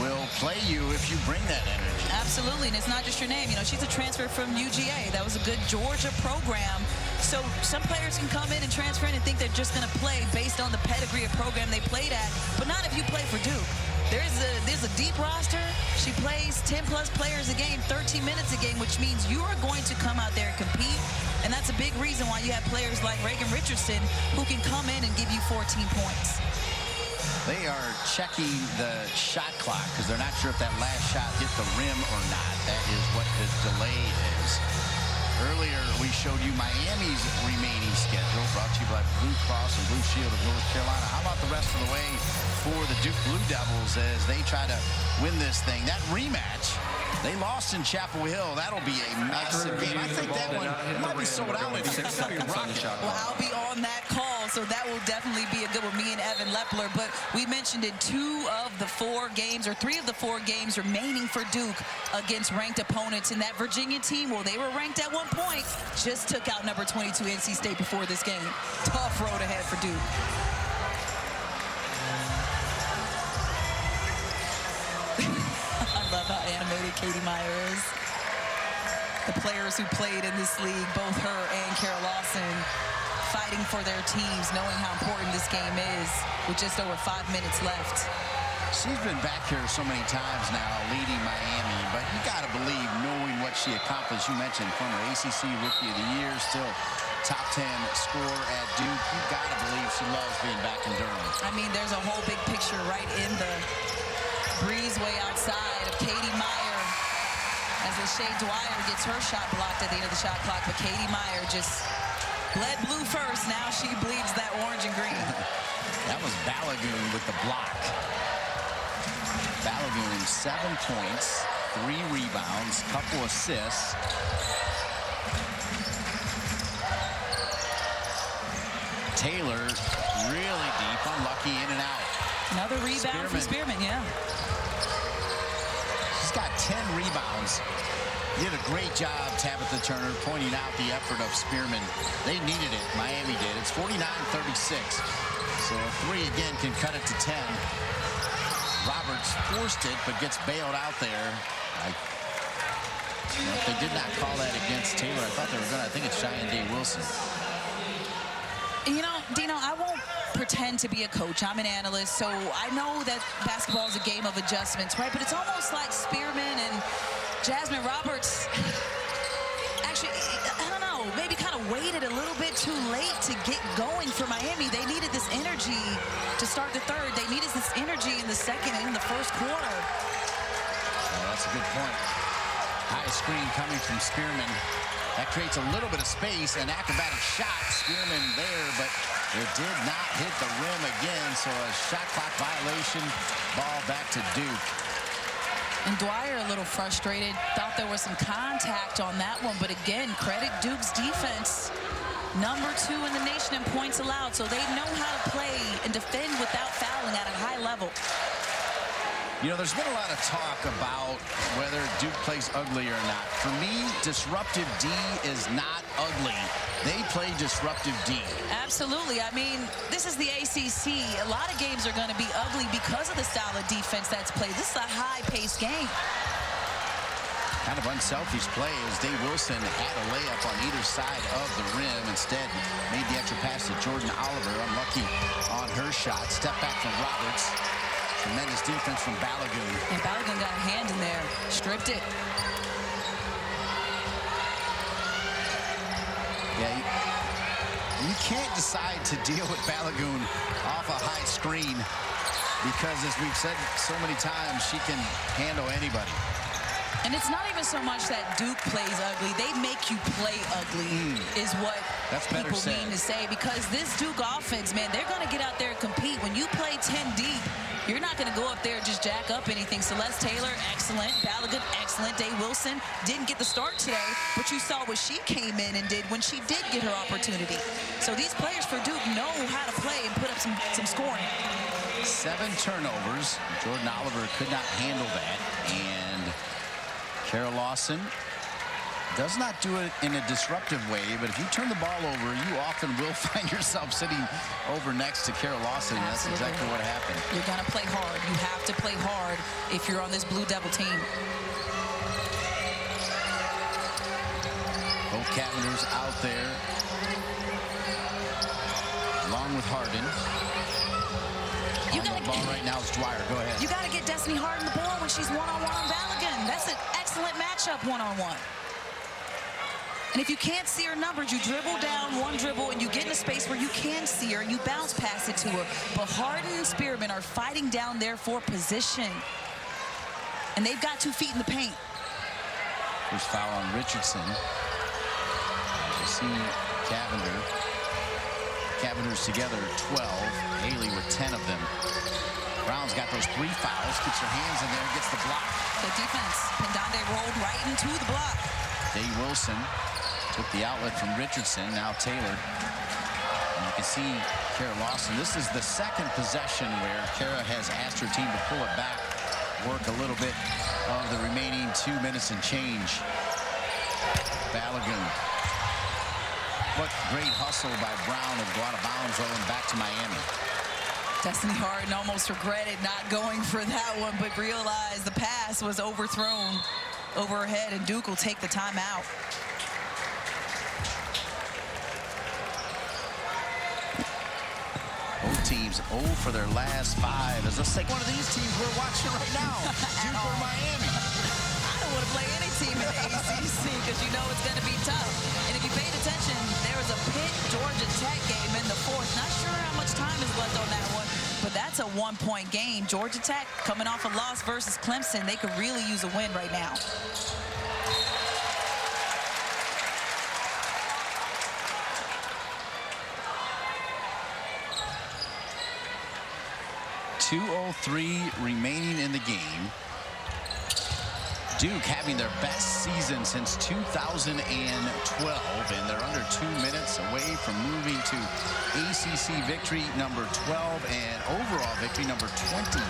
will play you if you bring that energy. Absolutely, and it's not just your name. You know, she's a transfer from UGA. That was a good Georgia program. So some players can come in and transfer in and think they're just going to play based on the pedigree of program they played at, but not if you play for Duke. There's a deep roster. She plays 10-plus players a game, 13 minutes a game, which means you are going to come out there and compete. And that's a big reason why you have players like Reigan Richardson who can come in and give you 14 points. They are checking the shot clock because they're not sure if that last shot hit the rim or not. That is what the delay is. Earlier, we showed you Miami's remaining schedule, brought to you by Blue Cross and Blue Shield of North Carolina. How about the rest of the way for the Duke Blue Devils as they try to win this thing? That rematch, they lost in Chapel Hill. That'll be a massive game. I think that one might be sold out in 6 seconds on the shot. Well, I'll be on that call, so that will definitely be a good one, me and Evan Lepler. But we mentioned in 2 of the 4 games, or 3 of the 4 games remaining for Duke against ranked opponents. And that Virginia team, well, they were ranked at one point, just took out number 22 NC State before this game. Tough road ahead for Duke. I love how animated Katie Meyer is. The players who played in this league, both her and Kara Lawson, fighting for their teams, knowing how important this game is with just over 5 minutes left. She's been back here so many times now leading Miami, but you got to believe, knowing what she accomplished. You mentioned former ACC Rookie of the Year, still top 10 scorer at Duke. You got to believe she loves being back in Durham. I mean, there's a whole big picture right in the breezeway outside of Katie Meyer as Shea Dwyer gets her shot blocked at the end of the shot clock. But Katie Meyer just bled blue first. Now she bleeds that orange and green. That was Balagoon with the block. Balagoon 7 points, 3 rebounds, couple assists. Taylor really deep, unlucky, in and out. Another rebound from Spearman, yeah. She's got 10 rebounds. Did a great job, Tabitha Turner, pointing out the effort of Spearman. They needed it. Miami did. It's 49-36. So a 3 again can cut it to 10. Roberts forced it, but gets bailed out there. If they did not call that against Taylor, I thought they were going to. I think it's Cheyenne Day Wilson. You know, Dino, I won't pretend to be a coach. I'm an analyst, so I know that basketball is a game of adjustments, right? But it's almost like Spearman and Jasmyne Roberts actually, I don't know, maybe kind of waited a little bit too late to get going for Miami. They needed this energy to start the third. They needed this energy in the second and in the first quarter. Well, that's a good point. High screen coming from Spearman. That creates a little bit of space. An acrobatic shot. Spearman there, but it did not hit the rim again. So a shot clock violation. Ball back to Duke. And Dwyer a little frustrated. Thought there was some contact on that one. But again, credit Duke's defense. Number 2 in the nation in points allowed. So they know how to play and defend without fouling at a high level. You know, there's been a lot of talk about whether Duke plays ugly or not. For me, disruptive D is not ugly. They play disruptive D. Absolutely. I mean, this is the ACC. A lot of games are going to be ugly because of the style of defense that's played. This is a high-paced game. Kind of unselfish play as Dave Wilson had a layup on either side of the rim. Instead, made the extra pass to Jordan Oliver. Unlucky on her shot. Step back from Roberts. Tremendous defense from Balogun. And Balogun got a hand in there. Stripped it. Yeah, you can't decide to deal with Balogun off a high screen because, as we've said so many times, she can handle anybody. And it's not even so much that Duke plays ugly. They make you play ugly is what people mean to say. Because this Duke offense, man, they're going to get out there and compete. When you play 10 deep, you're not going to go up there and just jack up anything. Celeste Taylor, excellent. Balogun, excellent. Dave Wilson didn't get the start today, but you saw what she came in and did when she did get her opportunity. So these players for Duke know how to play and put up some scoring. 7 turnovers. Jordan Oliver could not handle that. And Kara Lawson does not do it in a disruptive way, but if you turn the ball over, you often will find yourself sitting over next to Kara Lawson. Absolutely. That's exactly what happened. You're going to play hard. You have to play hard if you're on this Blue Devil team. Both Cavinders out there, along with Harden. On the ball right now is Dwyer. Go ahead. You got to get Destiny Harden the ball when she's one-on-one on Balogun. That's an excellent matchup one-on-one. And if you can't see her numbers, you dribble down one dribble and you get in a space where you can see her and you bounce pass it to her. But Harden and Spearman are fighting down there for position. And they've got 2 feet in the paint. First foul on Richardson. You see Cavinder. Cavinder's together 12. Haley with 10 of them. Brown's got those 3 fouls. Gets her hands in there, gets the block. The defense. Pendande rolled right into the block. Dave Wilson took the outlet from Richardson. Now Taylor. And you can see Kara Lawson. This is the second possession where Kara has asked her team to pull it back, work a little bit of the remaining 2 minutes and change. Balogun. What great hustle by Brown of go out of bounds, rolling back to Miami. Destiny Harden almost regretted not going for that one, but realized the pass was overthrown over her head, and Duke will take the timeout. Both teams 0 for their last 5. As let's take one of these teams we're watching right now, Duke or Miami. I don't want to play any team in the ACC because you know it's going to be tough. And if you paid attention, there was a Pitt-Georgia Tech game in the 4th. Not sure how much time is left on that one, but that's a 1-point game. Georgia Tech coming off a loss versus Clemson. They could really use a win right now. .203 remaining in the game. Duke having their best season since 2012, and they're under 2 minutes away from moving to ACC victory number 12 and overall victory number 22.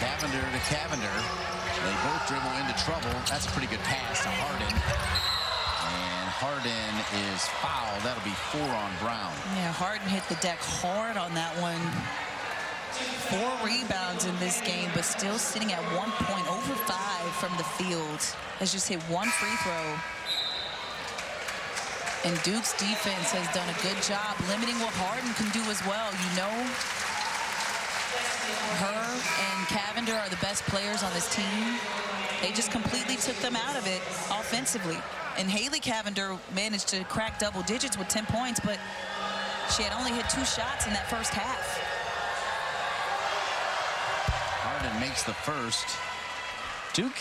Cavinder to Cavinder. They both dribble into trouble. That's a pretty good pass to Harden. And Harden is fouled. That'll be 4 on Brown. Yeah, Harden hit the deck hard on that one. 4 rebounds in this game, but still sitting at 1 point, over 5 from the field. Has just hit 1 free throw. And Duke's defense has done a good job limiting what Harden can do as well. You know, her and Cavinder are the best players on this team. They just completely took them out of it offensively. And Haley Cavinder managed to crack double digits with 10 points, but she had only hit 2 shots in that first half. Harden makes the first. Duke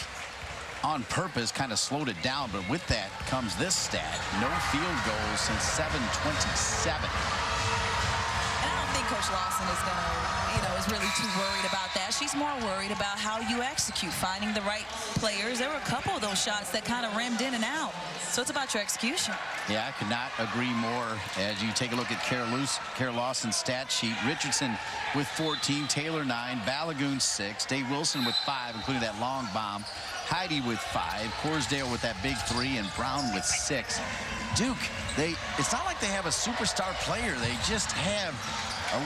on purpose kind of slowed it down, but with that comes this stat. No field goals since 7:27. And I don't think Coach Lawson is going to, is really too worried about that. She's more worried about how you execute, finding the right players. There were a couple of those shots that kind of rimmed in and out. So it's about your execution. Yeah, I could not agree more. As you take a look at Kara Lawson's stat sheet, Richardson with 14, Taylor 9, Balagoon 6, Dave Wilson with 5, including that long bomb, Heidi with 5, Corsdale with that big 3, and Brown with 6. Duke, it's not like they have a superstar player. They just have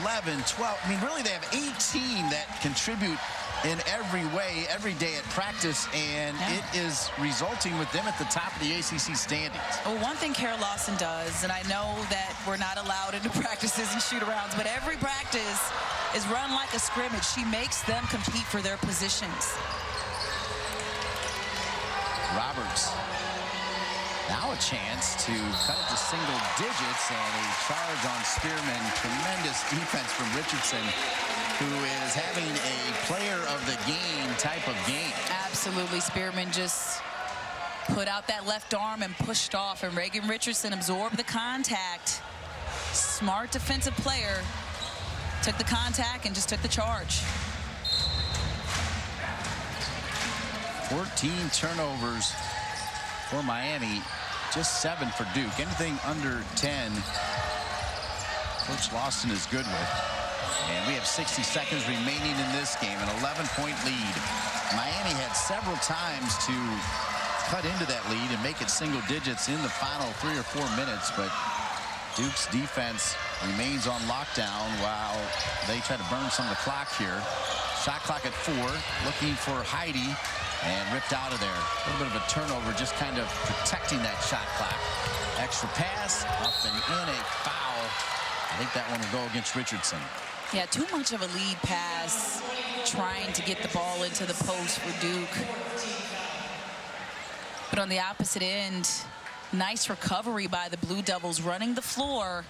11, 12. I mean, really, they have 18 that contribute in every way, every day at practice, and it is resulting with them at the top of the ACC standings. Well, one thing Kara Lawson does, and I know that we're not allowed into practices and shoot-arounds, but every practice is run like a scrimmage. She makes them compete for their positions. Roberts. Now a chance to cut it to single digits, and a charge on Spearman. Tremendous defense from Richardson, who is having a player of the game type of game. Absolutely. Spearman just put out that left arm and pushed off, and Reigan Richardson absorbed the contact. Smart defensive player. Took the contact and just took the charge. 14 turnovers for Miami, just 7 for Duke. Anything under 10, Coach Lawson is good with. And we have 60 seconds remaining in this game, an 11-point lead. Miami had several times to cut into that lead and make it single digits in the final 3 or 4 minutes, but Duke's defense remains on lockdown while they try to burn some of the clock here. Shot clock at 4, looking for Heidi, and ripped out of there. A little bit of a turnover, just kind of protecting that shot clock. Extra pass, up and in, a foul. I think that one will go against Richardson. Yeah, too much of a lead pass, trying to get the ball into the post for Duke. But on the opposite end, nice recovery by the Blue Devils, running the floor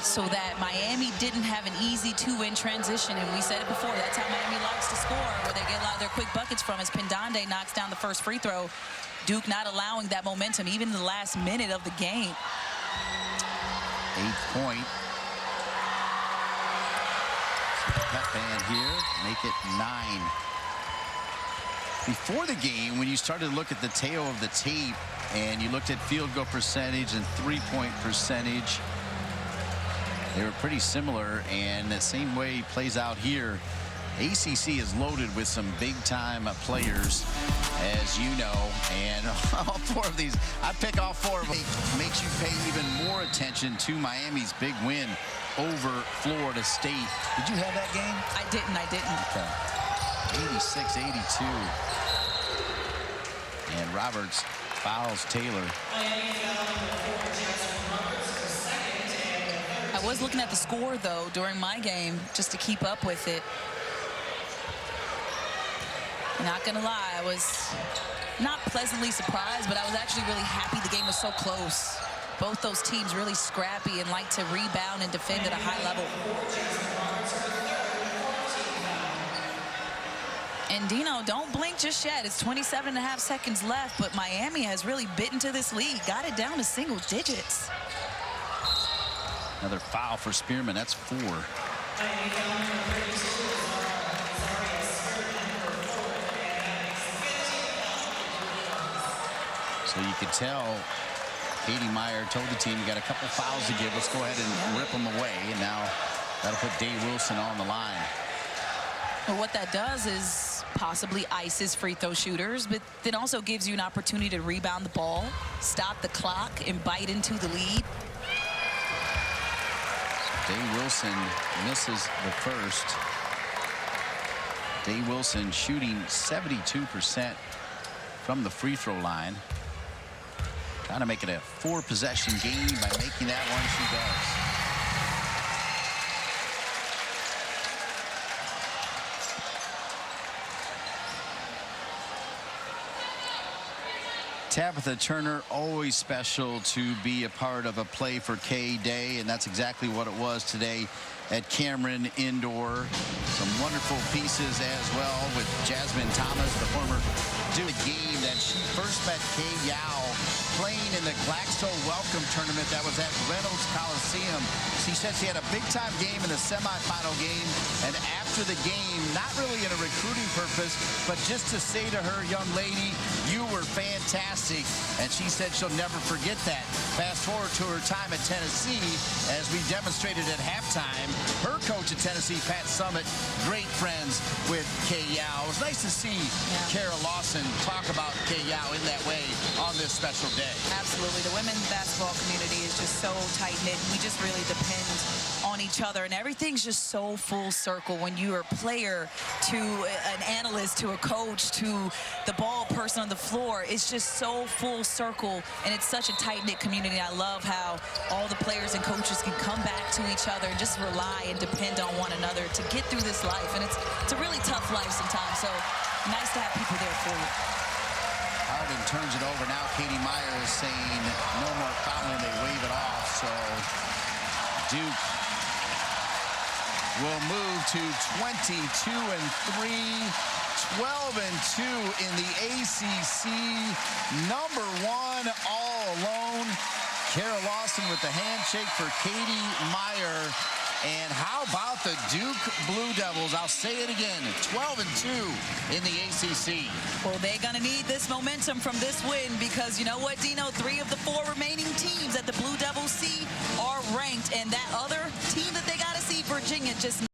so that Miami didn't have an easy 2-in transition. And we said it before, that's how Miami likes to score, where they get a lot of their quick buckets from, as Pendande knocks down the first free throw. Duke not allowing that momentum even in the last minute of the game. 8th point. Cut band here, make it 9. Before the game, when you started to look at the tail of the tape and you looked at field goal percentage and 3-point percentage, they were pretty similar, and the same way plays out here. ACC is loaded with some big-time players, as you know, and all 4 of these, I pick all 4 of them. It makes you pay even more attention to Miami's big win over Florida State. Did you have that game? I didn't. Okay. 86-82. And Roberts fouls Taylor. I was looking at the score, though, during my game, just to keep up with it. Not gonna lie, I was not pleasantly surprised, but I was actually really happy the game was so close. Both those teams really scrappy and like to rebound and defend at a high level. And Dino, don't blink just yet. It's 27.5 seconds left, but Miami has really bitten to this lead, got it down to single digits. Another foul for Spearman. That's 4. So you could tell Katie Meyer told the team, you got a couple fouls to give. Let's go ahead and rip them away. And now that'll put Dave Wilson on the line. Well, what that does is possibly ices free throw shooters, but then also gives you an opportunity to rebound the ball, stop the clock, and bite into the lead. Dave Wilson misses the first. Dave Wilson shooting 72% from the free throw line. Trying to make it a 4-possession game by making that one. She does. Tabitha Turner, always special to be a part of a play for K-Day, and that's exactly what it was today at Cameron Indoor. Some wonderful pieces as well with Jasmine Thomas, the former Duke game that she first met Kay Yao playing in the Glaxo Welcome Tournament that was at Reynolds Coliseum. She said she had a big-time game in the semifinal game, and after the game, not really in a recruiting purpose, but just to say to her, young lady, you were fantastic, and she said she'll never forget that. Fast forward to her time at Tennessee, as we demonstrated at halftime, her coach at Tennessee, Pat Summitt, great friends with Kay Yao. It was nice to see Kara Lawson talk about Kay Yao in that way on this special day. Absolutely. The women's basketball community is just so tight-knit. We just really depend on each other, and everything's just so full circle when you're a player to an analyst to a coach to the ball person on the floor. It's just so full circle, and it's such a tight-knit community. I love how all the players and coaches can come back to each other and just rely and depend on one another to get through this life, and it's a really tough life sometimes, so nice to have people there for you. Harden turns it over now. Katie Meyer is saying no more fouling. They wave it off, so Duke will move to 22-3, 12-2 in the ACC. Number one all alone. Kara Lawson with the handshake for Katie Meyer. And how about the Duke Blue Devils? I'll say it again, 12-2 in the ACC. Well, they're going to need this momentum from this win because you know what, Dino? 3 of the 4 remaining teams that the Blue Devils see are ranked, and that other team that they got to see, Virginia, just